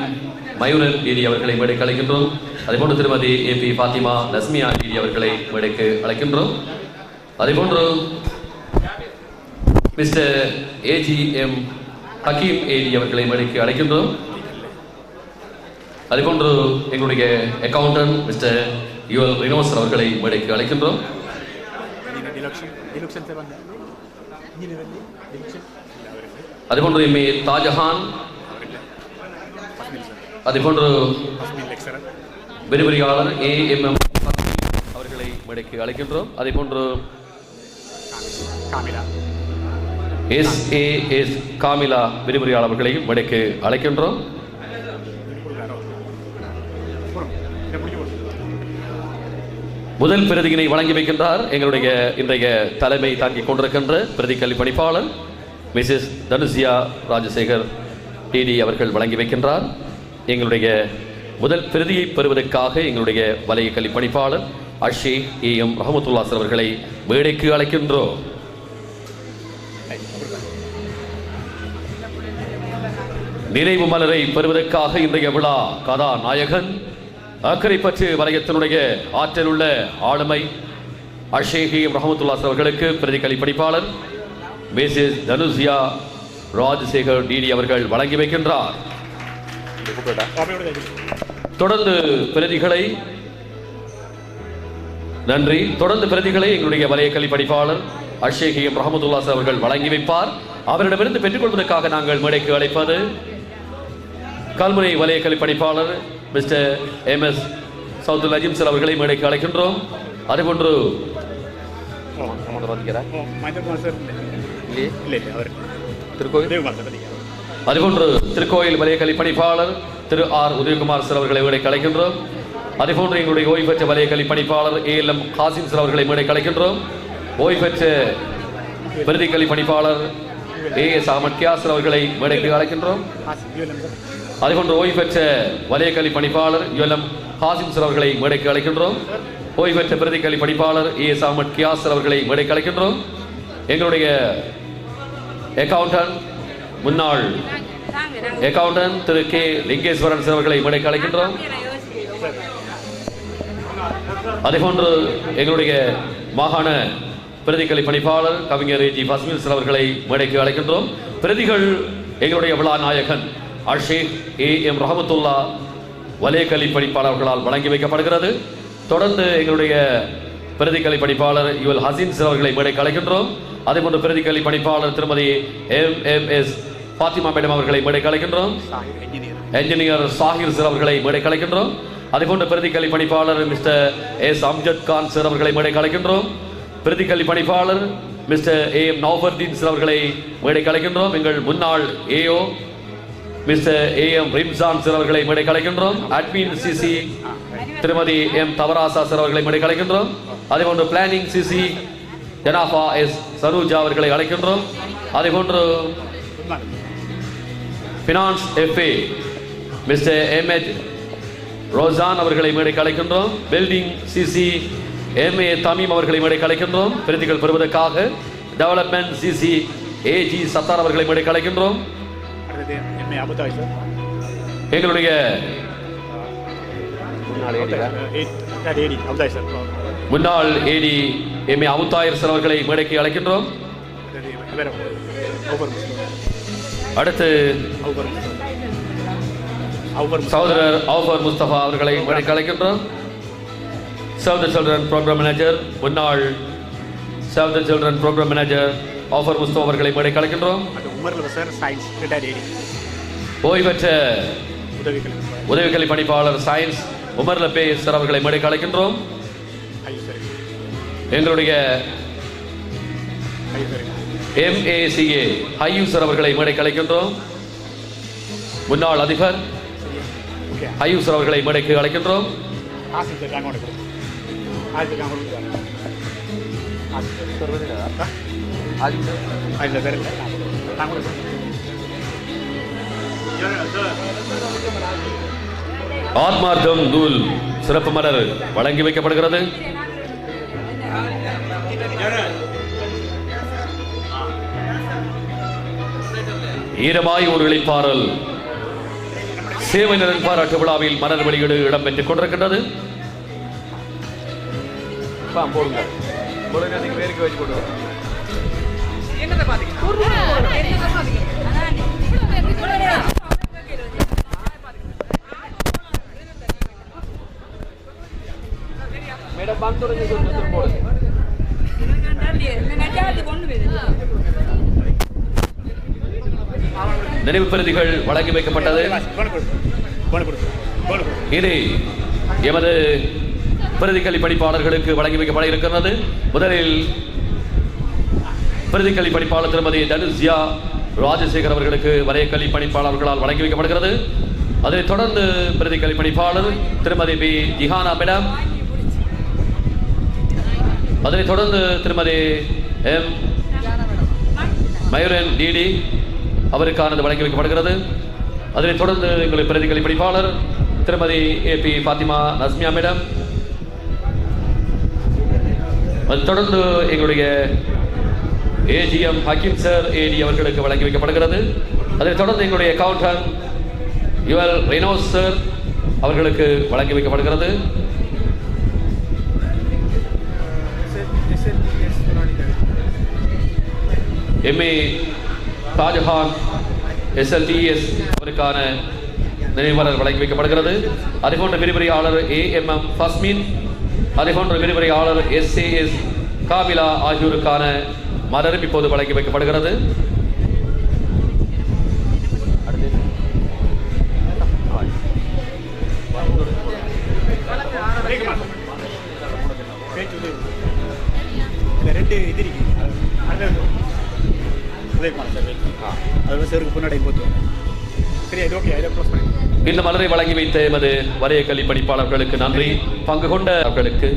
மயூரன் டிடி அவர்களை மேடைக்கு அழைக்கின்றோம். அதேபோன்று திருமதி AP ஃபாத்திமா லஸ்மியா டிடி அவர்களை மேடைக்கு அழைக்கின்றோம். அதேபோன்று மிஸ்டர் AGM ஹக்கீம் AD அவர்களை மேடைக்கு அழைக்கின்றோம். அதேபோன்று எங்களுடைய அக்கவுண்டன்ட் மிஸ்டர் UL ரினோஸ் அவர்களை மேடைக்கு அழைக்கின்றோம். அதேபோன்று MA தாஜஹான், அதேபோன்று விரிவுரையாளர் AMM அவர்களை மேடைக்கு அழைக்கின்றோம். அதேபோன்று SAS காமிலா விரிவுரையாளர் அவர்களையும் மேடைக்கு அழைக்கின்றோம். முதல் பிரதியினை வழங்கி வைக்கின்றார் எங்களுடைய இன்றைய தலைமை தாங்கிக் கொண்டிருக்கின்ற பிரதி கல்வி பணிப்பாளர் மிஸ்ஸஸ் தனுஷியா ராஜசேகர் டிடி அவர்கள் வழங்கி வைக்கின்றார். எங்களுடைய முதல் பிரதியை பெறுவதற்காக எங்களுடைய வலய கல்வி பணிப்பாளர் அஷேக் AM ரஹமத்துல்லா அவர்களை மேடைக்கு அழைக்கின்றோம். நிறைவு மலரை பெறுவதற்காக இன்றைய விழா கதாநாயகன் அக்கரைப்பற்று வலயத்தினுடைய ஆற்றல் உள்ள ஆளுமை அஷேக் AM ரஹமத்துல்லா அவர்களுக்கு பிரதி கல்வி பணிப்பாளர் மிஸ்ஸஸ் தனுஷியா ராஜசேகர் டிடி அவர்கள் வழங்கி வைக்கின்றார். தொடர்ந்து பிரதிகளை நன்றி. தொடர்ந்து பிரதிகளை எங்களுடைய வலய கல்வி படிப்பாளர் அஷேக் AM ரஹமத்துல்லா அவர்கள் வழங்கி வைப்பார். அவரிடமிருந்து பெற்றுக்கொள்வதற்காக நாங்கள் மேடைக்கு அழைப்பது கல்முனை வலய கல்வி படிப்பாளர் மிஸ்டர் MS சவுத்துல் அஜிம் சார் அவர்களை மேடைக்கு அழைக்கின்றோம். அதேபோன்று அதுபோன்று திருக்கோயில் வலயக்கல்வி பணிப்பாளர் திரு ஆர் உதயகுமார் சார் அவர்களை மேடைக்கு அழைக்கின்றோம். அதேபோன்று எங்களுடைய ஓய்வு பெற்ற வலயக்கல்வி பணிப்பாளர் ALM காசிம் சார் அவர்களை மேடைக்கு அழைக்கின்றோம். ஓய்வு பெற்ற பிரதிக்கல்வி பணிப்பாளர் AS அஹமத் கியாசர் அவர்களை மேடைக்கு அழைக்கின்றோம். அதேபோன்று ஓய்வு பெற்ற வலயக்கல்வி பணிப்பாளர் ULM காசிம் சார் அவர்களை மேடைக்கு அழைக்கின்றோம். ஓய்வு பெற்ற பிரதிக்கல்வி பணிப்பாளர் AS அஹமத் கியாசர் அவர்களை மேடைக்கு அழைக்கின்றோம். எங்களுடைய அக்கவுண்டன்ட் முன்னாள் அக்கவுண்டன்ட் திரு K லிங்கேஸ்வரன் சார் அவர்களை மேடைக்கு அழைக்கின்றோம். அதேபோன்று எங்களுடைய மாகாண பிரதிக்கல்வி பணிப்பாளர் கவிஞர் AG ஃபஸ்மில் சார் அவர்களை மேடைக்கு அழைக்கின்றோம். பிரதிகள் எங்களுடைய விழா நாயகன் அஷேக் AM ரஹமத்துல்லா வலயக்கல்வி பணிப்பாளர்களால் வழங்கி வைக்கப்படுகிறது. தொடர்ந்து எங்களுடைய பிரதிக்கல்வி பணிப்பாளர் UL ஹசீன் சார் அவர்களை மேடைக்கு அழைக்கின்றோம். அதேபோன்று பிரதிக்கல்வி பணிப்பாளர் திருமதி MMS ஃபாத்திமா மேடம் அவர்களை மேடைக்கு அழைக்கின்றோம். என்ஜினியர் சாஹிர் சார் அவர்களை மேடைக்கு அழைக்கின்றோம். அதேபோன்று பிரதிக்கல்வி பணிப்பாளர் mister S Amjad Khan sir அவர்களை மேடைக்கு அழைக்கின்றோம். பிரதிக்கல்வி பணிப்பாளர் மிஸ்டர் AM நௌபர்தீன் சார் அவர்களை மேடைக்கு அழைக்கின்றோம். எங்கள் முன்னாள் AO mister AM Rimzan sir அவர்களை மேடைக்கு அழைக்கின்றோம். அட்மின் CC திருமதி M தவராசா சார் அவர்களை மேடைக்கு அழைக்கின்றோம். அதேபோன்று பிளானிங் CC ஜனாஃபா S சரோஜா அவர்களை அழைக்கின்றோம். அதேபோன்று finance FA mister MH Roshan அவர்களை மேடைக்கு அழைக்கின்றோம். பில்டிங் CC MA தமீம் அவர்களை மேடைக்கு அழைக்கின்றோம். பிரதிகள் பெறுவதற்காக டெவலப்மெண்ட் CC AG சத்தார் அவர்களை மேடைக்கு அழைக்கின்றோம். எங்களுடைய முன்னாள் AD MA அமுத்தாயர் சார் அவர்களை மேடைக்கு அழைக்கின்றோம். அடுத்து சகோதரர் அவுபர் முஸ்தபா அவர்களை மேடைக்கு அழைக்கின்றோம். Save the Children programme manager முன்னாள் Save the Children programme manager Aufar Mustafa அவர்களை மேடைக்கு அழைக்கின்றோம். ஓய்வு பெற்ற உதவிக்கல்வி பணிப்பாளர் சயின்ஸ் உமர் லபே சார் அவர்களை மேடைக்கு அழைக்கின்றோம். எங்களுடைய MACA ஹையூ சார் அவர்களை மேடைக்கு அழைக்கின்றோம். முன்னாள் அதிபர் ஹையூ சார் அவர்களை மேடைக்கு அழைக்கின்றோம். ஆத்மார்த்தம் நூல் சிறப்பு மலர் வழங்கி வைக்கப்படுகிறது. ஈரமாய் ஒரு இளைப்பாறல் சேவை நலன் பாராட்டு விழாவில் மலர் வெளியீடு இடம்பெற்றுக் கொண்டிருக்கின்றது. நினைவு பிரதிகள் வழங்கி வைக்கப்பட்டது. இது எமது பிரதிக்கல்வி பணிப்பாளர்களுக்கு வழங்கி வைக்கப்பட இருக்கிறது. முதலில் பிரதிக்கல்வி பணிப்பாளர் திருமதி தனுஷ்யா ராஜசேகர் அவர்களுக்கு வலயக்கல்வி பணிப்பாளர்களால் வழங்கி வைக்கப்படுகிறது. அதைத் தொடர்ந்து பிரதிக்கல்வி பணிப்பாளர் திருமதி B ஜிஹானா மேடம், அதனைத் தொடர்ந்து திருமதி M மயூரன் DD அவருக்கானது வழங்கி வைக்கப்படுகிறது. அதனைத் தொடர்ந்து எங்களுடைய பிரதிக்கல்வி பணிப்பாளர் திருமதி AP ஃபாத்திமா நஸ்மியா மேடம், அதைத் தொடர்ந்து எங்களுடைய AGM ஹக்கீம் சார் AD அவர்களுக்கு வழங்கி வைக்கப்படுகிறது. அதைத் தொடர்ந்து எங்களுடைய அக்கவுண்டன்ட் UL ரெனோஸ் சார் அவர்களுக்கு வழங்கி வைக்கப்படுகிறது. MA தாஜஹான் SLTS அவருக்கான நினைவாளர் வழங்கி வைக்கப்படுகிறது. அதேபோன்ற விரிவுரையாளர் AMM ஃபஸ்மின், அதேபோன்ற விரிவுரையாளர் SAS காபிலா ஆகியோருக்கான மலரும் இப்போது வழங்கி வைக்கப்படுகிறது. ரெண்டு இது இருக்கு. அது உதயகுமார் சார் அது சாருக்கு பின்னாடி போட்டு சரி அது ஓகே. அதை க்ளோஸ் பண்ணி இந்த மலரை வழங்கி வைத்த எமது வலய கல்வி பணிப்பாளர்களுக்கு நன்றி. பங்கு கொண்ட அவர்களுக்கு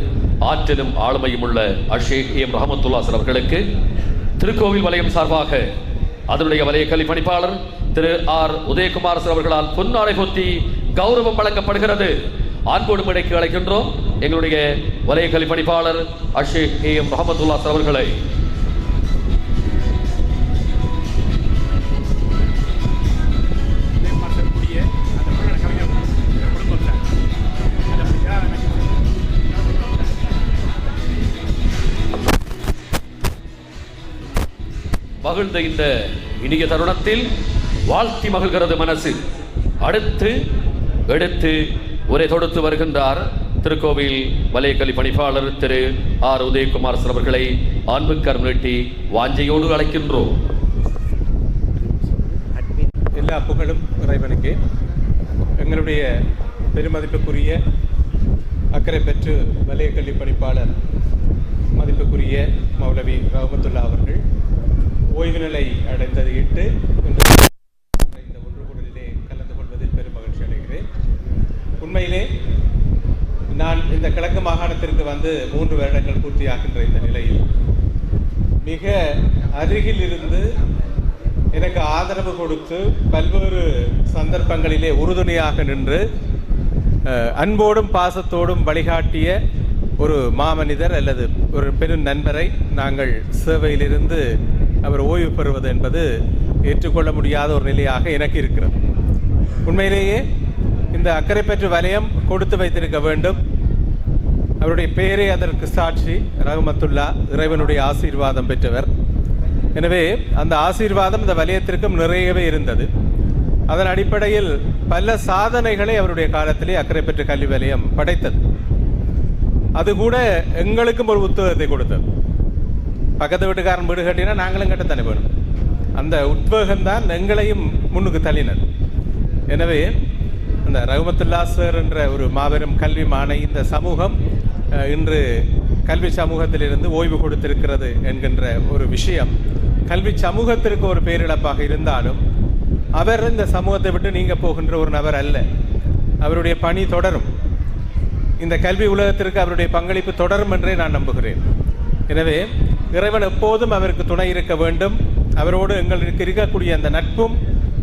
ஆற்றலும் ஆளுமையும் உள்ள அஷேக் எம் ரஹமத்துல்லா சார் அவர்களுக்கு திருக்கோவில் வலயம் சார்பாக அதனுடைய வலய கல்வி பணிப்பாளர் திரு ஆர் உதயகுமார் சார் அவர்களால் பொன்னாடை பொத்தி கௌரவம் வழங்கப்படுகிறது. அன்போடு மேடைக்கு அழைக்கின்றோம் எங்களுடைய வலய கல்வி பணிப்பாளர் அஷேக் எம் ரஹமத்துல்லா சார் அவர்களை. மகிழ்ந்த இந்த இனிய தருணத்தில் வாழ்த்தி மகிழ்கிறது மனசு. அடுத்து எடுத்து உரை தொடுத்து வருகின்றார் திருக்கோவில் வலயக்கல்வி பணிப்பாளர் திரு ஆர் உதயகுமார் சார் அவர்களை அன்பு கரம் நீட்டி வாஞ்சையோடு அழைக்கின்றோம். எல்லா புகழும் இறைவனுக்கு. எங்களுடைய பெருமதிப்புக்குரிய அக்கறை பெற்று வலயக்கல்வி பணிப்பாளர் மதிப்புக்குரிய மௌலவி ரஹமத்துல்லா அவர்கள் ஓய்வு நிலை அடைந்ததை இட்டு இந்த ஒன்று கூடலிலே கலந்து கொள்வதில் பெரும் மகிழ்ச்சி அடைகிறேன். உண்மையிலே நான் இந்த கிழக்கு மாகாணத்திற்கு வந்து 3 வருடங்கள் பூர்த்தியாகின்ற இந்த நிலையில் மிக அருகில் இருந்து எனக்கு ஆதரவு கொடுத்து பல்வேறு சந்தர்ப்பங்களிலே உறுதுணையாக நின்று அன்போடும் பாசத்தோடும் வழிகாட்டிய ஒரு மாமனிதர் அல்லது ஒரு பெரும் நண்பரை நாங்கள் சேவையிலிருந்து அவர் ஓய்வு பெறுவது என்பது ஏற்றுக்கொள்ள முடியாத ஒரு நிலையாக எனக்கு இருக்கிறது. உண்மையிலேயே இந்த அக்கறை பெற்று வலயம் கொடுத்து வைத்திருக்க வேண்டும். அவருடைய பெயரே அதற்கு சாட்சி. ரஹமத்துல்லா இறைவனுடைய ஆசீர்வாதம் பெற்றவர். எனவே அந்த ஆசீர்வாதம் இந்த வலயத்திற்கும் நிறையவே இருந்தது. அதன் அடிப்படையில் பல சாதனைகளை அவருடைய காலத்திலே அக்கறை பெற்ற கல்வி வலயம் படைத்தது. அது கூட எங்களுக்கும் ஒரு உத்வேகத்தை கொடுத்தது. பக்கத்து வீட்டுக்காரன் வீடு கட்டினா நாங்களும் கட்டத்தானே வேணும். அந்த உத்வேகம்தான் எங்களையும் முன்னுக்கு தள்ளினது. எனவே அந்த ரஹமத்துல்லா சார் என்ற ஒரு மாபெரும் கல்வி மானை இந்த சமூகம் இன்று கல்வி சமூகத்திலிருந்து ஓய்வு கொடுத்திருக்கிறது என்கின்ற ஒரு விஷயம் கல்வி சமூகத்திற்கு ஒரு பேரிழப்பாக இருந்தாலும் அவர் இந்த சமூகத்தை விட்டு நீங்க போகின்ற ஒரு நபர் அல்ல. அவருடைய பணி தொடரும். இந்த கல்வி உலகத்திற்கு அவருடைய பங்களிப்பு தொடரும் என்றே நான் நம்புகிறேன். எனவே இறைவன் எப்போதும் அவருக்கு துணை இருக்க வேண்டும். அவரோடு எங்களுக்கு இருக்கக்கூடிய அந்த நட்பும்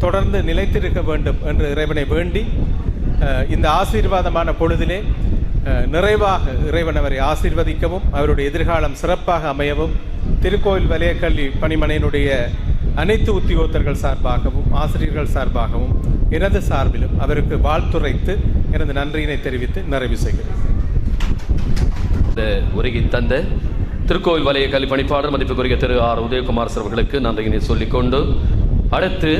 தொடர்ந்து நிலைத்திருக்க வேண்டும் என்று இறைவனை வேண்டி இந்த ஆசீர்வாதமான பொழுதிலே நிறைவாக இறைவன் அவரை ஆசீர்வதிக்கவும் அவருடைய எதிர்காலம் சிறப்பாக அமையவும் திருக்கோவில் வலயக்கல்வி பணிமனையினுடைய அனைத்து உத்தியோகத்தர்கள் சார்பாகவும் ஆசிரியர்கள் சார்பாகவும் எனது சார்பிலும் அவருக்கு வாழ்த்துரைத்து எனது நன்றியினை தெரிவித்து நிறைவு செய்கிறேன். இந்த உரையை தந்த திருக்கோவில் வலய கல்வி பணிப்பாளர் மதிப்புக்குரிய திரு ஆர் உதயகுமார் சார் அவர்களுக்கு நன்றியினை சொல்லிக்கொண்டு அடுத்து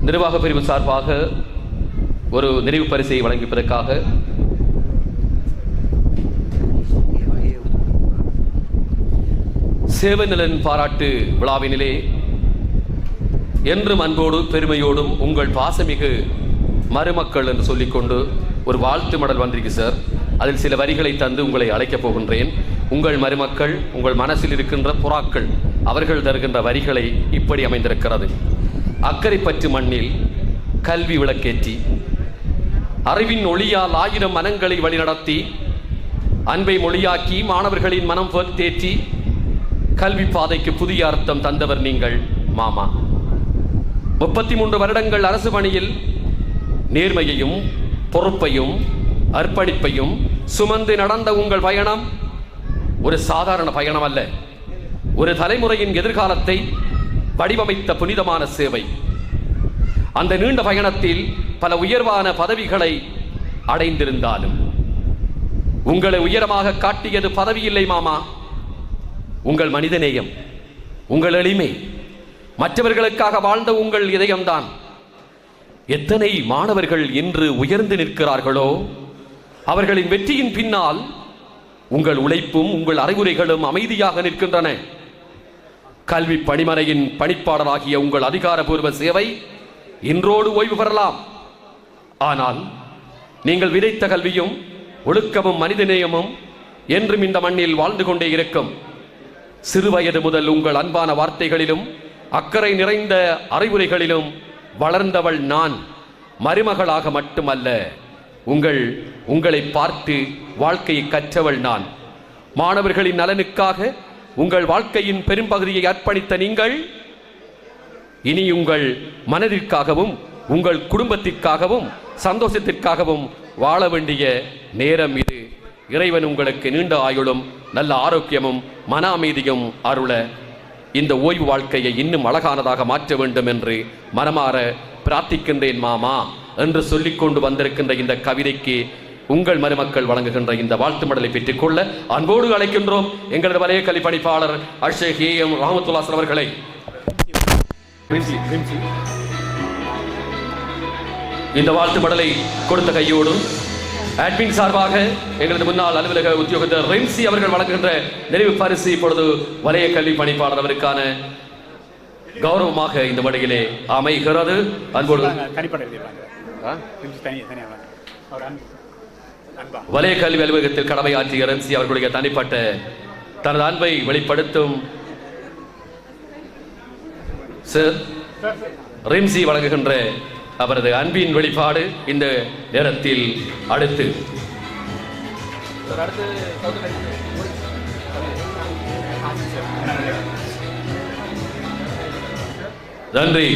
நிர்வாக பிரிவு சார்பாக ஒரு நிறைவு பரிசை வழங்கிப்பதற்காக சேவநலன் பாராட்டு விழாவினிலே என்றும் அன்போடு பெருமையோடும் உங்கள் பாசமிகு மருமக்கள் என்று சொல்லிக்கொண்டு ஒரு வாழ்த்து மடல் வந்திருக்கு சார். அதில் சில வரிகளை தந்து உங்களை அழைக்கப் போகின்றேன். உங்கள் மருமக்கள், உங்கள் மனசில் இருக்கின்ற புறாக்கள், அவர்கள் தருகின்ற வரிகளை இப்படி அமைந்திருக்கிறது. அக்கறை பற்று மண்ணில் கல்வி விளக்கேற்றி அறிவின் ஒளியால் 1000 மனங்களை வழிநடத்தி அன்பை மொழியாக்கி மாணவர்களின் மனம் தேற்றி கல்வி பாதைக்கு புதிய அர்த்தம் தந்தவர் நீங்கள் மாமா. 33 வருடங்கள் அரசு பணியில் நேர்மையையும் பொறுப்பையும் அர்ப்பணிப்பையும் சுமந்து நடந்த உங்கள் பயணம் ஒரு சாதாரண பயணம் அல்ல. ஒரு தலைமுறையின் எதிர்காலத்தை வடிவமைத்த புனிதமான சேவை. அந்த நீண்ட பயணத்தில் பல உயர்வான பதவிகளை அடைந்திருந்தாலும் உங்களை உயரமாக காட்டியது பதவி இல்லை மாமா, உங்கள் மனிதநேயம், உங்கள் எளிமை, மற்றவர்களுக்காக வாழ்ந்த உங்கள் இதயம்தான். எத்தனை மாணவர்கள் இன்று உயர்ந்து நிற்கிறார்களோ அவர்களின் வெற்றியின் பின்னால் உங்கள் உழைப்பும் உங்கள் அறிவுரைகளும் அமைதியாக நிற்கின்றன. கல்வி பணிமனையின் பணிப்பாளராகிய உங்கள் அதிகாரபூர்வ சேவை இன்றோடு ஓய்வு பெறலாம். ஆனால் நீங்கள் விதைத்த கல்வியும் ஒழுக்கமும் மனிதநேயமும் என்றும் இந்த மண்ணில் வாழ்ந்து கொண்டே இருக்கும். சிறுவயது முதல் உங்கள் அன்பான வார்த்தைகளிலும் அக்கறை நிறைந்த அறிவுரைகளிலும் வளர்ந்தவள் நான். மருமகளாக மட்டுமல்ல, உங்களை பார்த்து வாழ்க்கையை கற்றவள் நான். மாணவர்களின் நலனுக்காக உங்கள் வாழ்க்கையின் பெரும்பகுதியை அர்ப்பணித்த நீங்கள் இனி உங்கள் மனதிற்காகவும் உங்கள் குடும்பத்திற்காகவும் சந்தோஷத்திற்காகவும் வாழ வேண்டிய நேரம் இது. இறைவன் உங்களுக்கு நீண்ட ஆயுளும் நல்ல ஆரோக்கியமும் மன அமைதியும் அருள இந்த ஓய்வு வாழ்க்கையை இன்னும் அழகானதாக மாற்ற வேண்டும் என்று மனமாற பிரார்த்திக்கின்றேன் மாமா என்று சொல்லிக்கொண்டு வந்திருக்கின்ற இந்த கவிதைக்கு உங்கள் மருமக்கள் வழங்குகின்ற இந்த வாழ்த்து மடலை பெற்றுக்கொள்ள அன்போடு அழைக்கின்றோம் எங்களது வலய கல்வி பணிப்பாளர் அஷேக் ஏ.எம். ரஹமத்துல்லாஹ் அவர்களை. இந்த வாழ்த்து மடலை கொடுத்த கையோடு அட்மின் சார்பாக எங்களது முன்னாள் அலுவலக உத்தியோகத்தர் ரெம்சி அவர்கள் வழங்குகின்ற நிறைவு பரிசு இப்பொழுது வலய கல்வி பணிப்பாளர் அவருக்கான கௌரவமாக இந்த வழியிலே அமைகிறது. அன்போடு வலய கல்வி அலுவலகத்தில் கடமையாற்றிய ரெம்சி அவர்களுடைய தனிப்பட்ட தனது அன்பை வெளிப்படுத்தும் ரெம்சி வழங்குகின்ற அவரது அன்பின் வெளிப்பாடு இந்த நேரத்தில் அடுத்து நன்றி.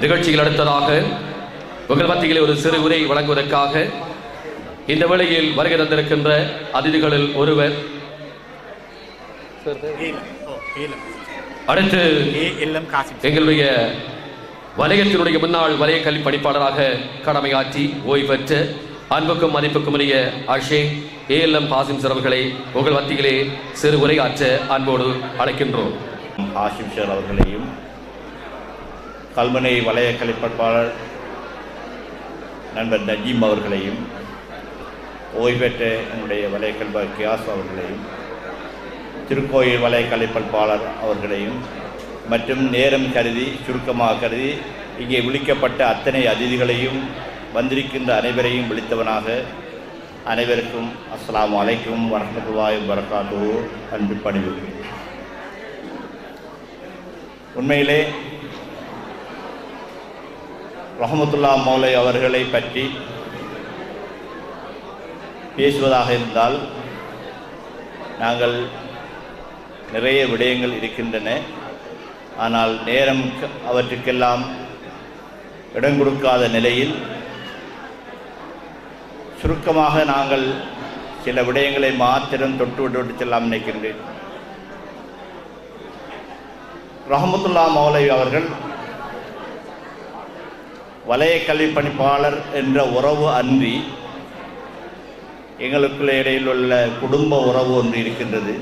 நிகழ்ச்சியில் அடுத்ததாக உங்கள் மத்தியில் ஒரு சிறு உரை வழங்குவதற்காக இந்த வேளையில் வருகை தந்திருக்கின்ற அதிதிகளில் ஒருவர். அடுத்து எங்களுடைய வலயத்தினுடைய முன்னாள் வலய கல்வி பணிப்பாளராக கடமையாற்றி ஓய்வு பெற்ற அன்புக்கும் மதிப்புக்கும் உரிய அஷேக் ஏ.எம். காசிம் சார் அவர்களை உங்கள் மத்தியிலே சிறு உரையாற்ற அன்போடு அழைக்கின்றோம். ஆசிம் சார் அவர்களையும் கல்முனை வலய கல்வி பணிப்பாளர் நண்பர் நஜீம் அவர்களையும் ஓய்வு பெற்ற என்னுடைய வலய கல்வி கியாஸ் அவர்களையும் திருக்கோயில் வலய கல்வி பணிப்பாளர் அவர்களையும் மற்றும் நேரம் கருதி சுருக்கமாக கருதி இங்கே விழிக்கப்பட்ட அத்தனை அதிதிகளையும் வந்திருக்கின்ற அனைவரையும் விழித்தவனாக அனைவருக்கும் அஸ்ஸலாமு அலைக்கும் வரஹ்மத்துல்லாஹி வபரகாத்துஹு அன்பு பணிவு. உண்மையிலே ரஹமத்துல்லாஹ் மௌலை அவர்களை பற்றி பேசுவதாக இருந்தால் நாங்கள் நிறைய விடயங்கள் இருக்கின்றன. ஆனால் நேரம் அவற்றுக்கெல்லாம் இடம் கொடுக்காத நிலையில் சுருக்கமாக நாங்கள் சில விடயங்களை மாத்திரம் தொட்டு செல்லாம் நினைக்கின்றேன். ரஹமத்துல்லாஹ் மௌலை அவர்கள் வலய கல்வி பணிப்பாளர் என்ற உறவு அன்றி எங்களுக்குள்ள இடையில் உள்ள குடும்ப உறவு ஒன்று இருக்கின்றது.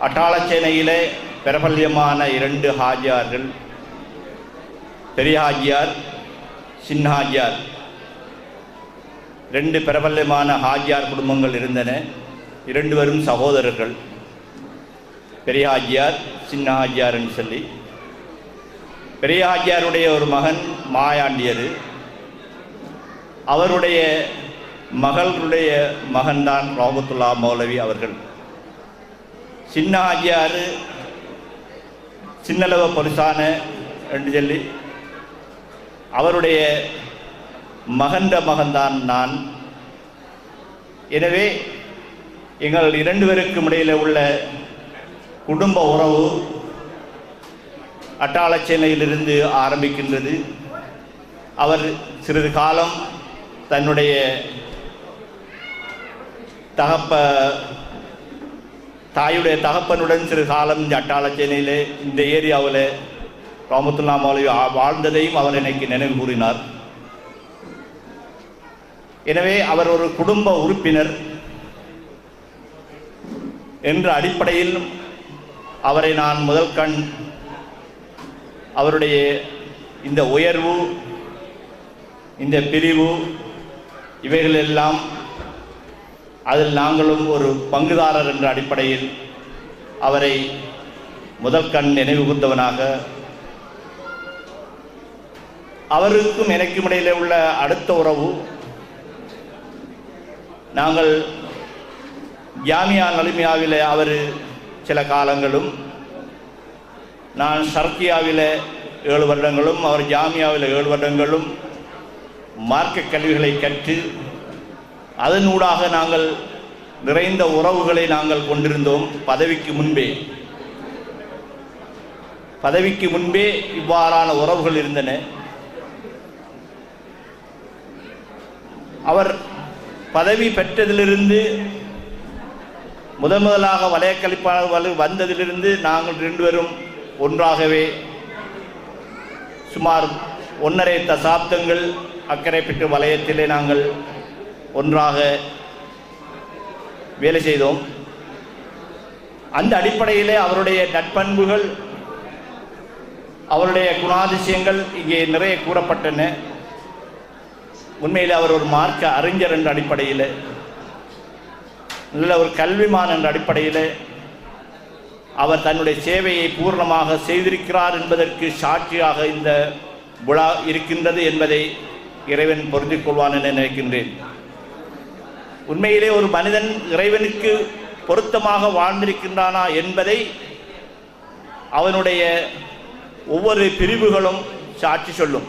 அட்டாளச்சேனையிலே பிரபல்யமான 2 ஹாஜியார்கள், பெரிய ஹாஜியார், சின்ன ஹாஜியார், 2 பிரபல்யமான ஹாஜியார் குடும்பங்கள் இருந்தன. 2 பேரும் சகோதரர்கள், பெரிய ஹாஜியார் சின்ன ஹாஜியார் என்று சொல்லி. பெரிய ஹாஜியாருடைய ஒரு மகன் மாயாண்டியர், அவருடைய மகளுடைய மகன்தான் ரஹமத்துல்லாஹ் மௌலவி அவர்கள். சின்ன ஹாஜியார் சின்னளவு பொலிசான என்று சொல்லி அவருடைய மகன்தான் நான். எனவே எங்கள் 2 பேருக்கும் இடையில் உள்ள குடும்ப உறவு அட்டாளச்சேனையிலிருந்து ஆரம்பிக்கின்றது. அவர் சிறிது காலம் தன்னுடைய தாயுடைய தகப்பனுடன் சிறு காலம் இந்த அட்டாளச்சேனையிலே இந்த ஏரியாவில் ரஹமத்துல்லாஹ் மௌலவி வாழ்ந்ததையும் அவர் எனக்கு நினைவு கூறினார். எனவே அவர் ஒரு குடும்ப உறுப்பினர் என்ற அடிப்படையில் அவரை நான் முதல் கண் அவருடைய இந்த உயர்வு, இந்த பிரிவு, இவைகளெல்லாம் அதில் நாங்களும் ஒரு பங்குதாரர் என்ற அடிப்படையில் அவரை முதல் கண் நினைவு கூர்ந்தவனாக, அவருக்கும் எனக்கும் இடையிலே உள்ள அடுத்த உறவு, நாங்கள் ஜாமியா நலிமியாவில் அவர் சில காலங்களும், நான் ஷர்கியாவில் 7 வருடங்களும் அவர் ஜாமியாவில் 7 வருடங்களும் மார்க்க கல்விகளை கற்று அதனூடாக நாங்கள் நிறைந்த உறவுகளை நாங்கள் கொண்டிருந்தோம். பதவிக்கு முன்பே இவ்வாறான உறவுகள் இருந்தன. அவர் பதவி பெற்றதிலிருந்து முதலாக வலயக்கல்விப்பாளர் வந்ததிலிருந்து நாங்கள் 2 பேரும் ஒன்றாகவே சுமார் 1.5 தசாப்தங்கள் அக்கரைப்பட்டு வலயத்திலே நாங்கள் ஒன்றாக வேலை செய்தோம். அந்த அடிப்படையிலே அவருடைய நட்பண்புகள், அவருடைய குணாதிசயங்கள் இங்கே நிறைய கூறப்பட்டன. உண்மையில் அவர் ஒரு மார்க்க அறிஞர் என்ற அடிப்படையில், நல்ல ஒரு கல்விமான் என்ற அடிப்படையில் அவர் தன்னுடைய சேவையை பூர்ணமாக செய்திருக்கிறார் என்பதற்கு சாட்சியாக இந்த விழா இருக்கின்றது என்பதை இறைவன் பொருந்திக் கொள்வான் என நினைக்கின்றேன். உண்மையிலே ஒரு மனிதன் இறைவனுக்கு பொருத்தமாக வாழ்ந்திருக்கின்றானா என்பதை அவனுடைய ஒவ்வொரு பிரிவுகளும் சாட்சி சொல்லும்.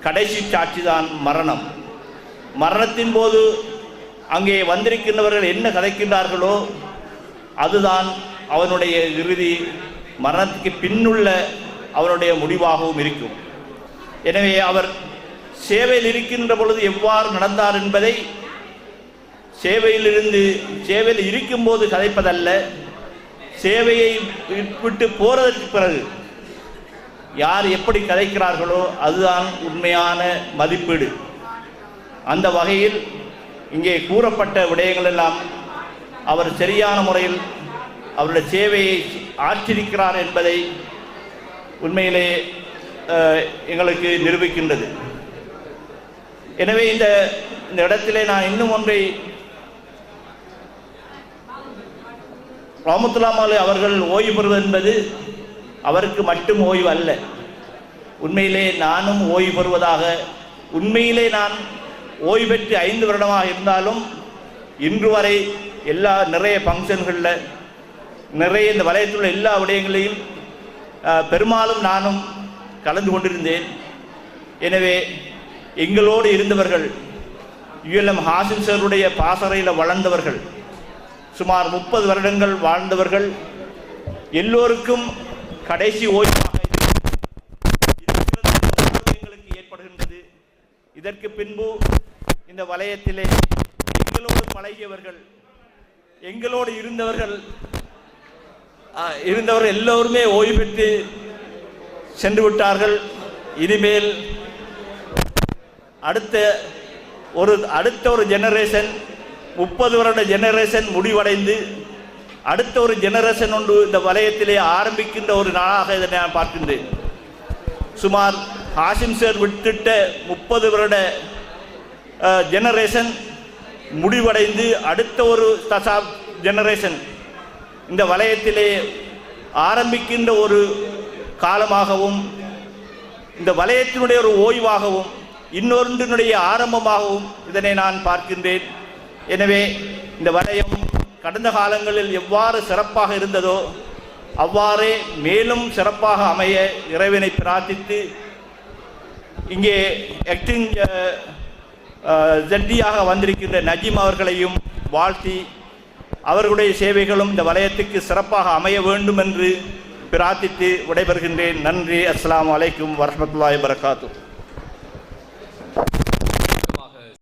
கடைசி சாட்சி தான் மரணம். மரணத்தின் போது அங்கே வந்திருக்கின்றவர்கள் என்ன கதைக்கின்றார்களோ அதுதான் அவனுடைய இறுதி, மரணத்துக்கு பின்னுள்ள அவனுடைய முடிவாகவும் இருக்கும். எனவே அவர் சேவையில் இருக்கின்ற பொழுது எவ்வாறு நடந்தார் என்பதை சேவையில் இருக்கும்போது கதைப்பதல்ல, சேவையை விட்டு போறதற்கு பிறகு யார் எப்படி கதைக்கிறார்களோ அதுதான் உண்மையான மதிப்பீடு. அந்த வகையில் இங்கே கூறப்பட்ட விடயங்கள் எல்லாம் அவர் சரியான முறையில் அவருடைய சேவையை ஆற்றிருக்கிறார் என்பதை உண்மையிலே எங்களுக்கு நிரூபிக்கின்றது. எனவே இந்த இடத்திலே நான் இன்னும் ஒன்றை, ரஹ்மத்துல்லாஹி அலைஹி அவர்கள் ஓய்வு பெறுவது என்பது அவருக்கு மட்டும் ஓய்வு அல்ல. உண்மையிலே நானும் ஓய்வு பெறுவதாக, உண்மையிலே நான் ஓய்வு பெற்று 5 வருடமாக இருந்தாலும் இன்று வரை நிறைய ஃபங்க்ஷன்களில், நிறைய இந்த வலயத்தில் உள்ள எல்லா விடயங்களையும் பெரும்பாலும் நானும் கலந்து கொண்டிருந்தேன். எனவே எங்களோடு இருந்தவர்கள், ULM ஹாசிம் சாருடைய பாசறையில் வளர்ந்தவர்கள், சுமார் 30 வருடங்கள் வாழ்ந்தவர்கள் எல்லோருக்கும் கடைசி ஓய்வாக எங்களுக்கு ஏற்படுகின்றது. இதற்கு பின்பு இந்த வலயத்திலே எங்களோடு பழகியவர்கள், எங்களோடு இருந்தவர்கள் எல்லோருமே ஓய்வு பெற்று சென்று விட்டார்கள். இனிமேல் அடுத்த ஒரு ஜெனரேஷன், 30 வருட ஜெனரேஷன் முடிவடைந்து அடுத்த ஒரு ஜெனரேஷன் ஒன்று இந்த வலயத்திலே ஆரம்பிக்கின்ற ஒரு நாளாக இதை நான் பார்க்கின்றேன். சுமார் ஹாசிம் சார் விட்டுட்ட 30 வருட ஜெனரேஷன் முடிவடைந்து அடுத்த ஒரு ஜெனரேஷன் இந்த வலயத்திலே ஆரம்பிக்கின்ற ஒரு காலமாகவும், இந்த வலயத்தினுடைய ஒரு ஓய்வாகவும், இன்னொன்றினுடைய ஆரம்பமாகவும் இதனை நான் பார்க்கின்றேன். எனவே இந்த வலயம் கடந்த காலங்களில் எவ்வாறு சிறப்பாக இருந்ததோ அவ்வாறே மேலும் சிறப்பாக அமைய இறைவனை பிரார்த்தித்து, இங்கே ஆக்டிங் ஜட்டியாக வந்திருக்கின்ற நஜீம் அவர்களையும் வாழ்த்தி, அவர்களுடைய சேவைகளும் இந்த வலயத்துக்கு சிறப்பாக அமைய வேண்டும் என்று பிரார்த்தித்து விடைபெறுகின்றேன். நன்றி. அஸ்ஸலாமு அலைக்கும் வரஹ்மத்துல்லாஹி வபரகாத்துஹு.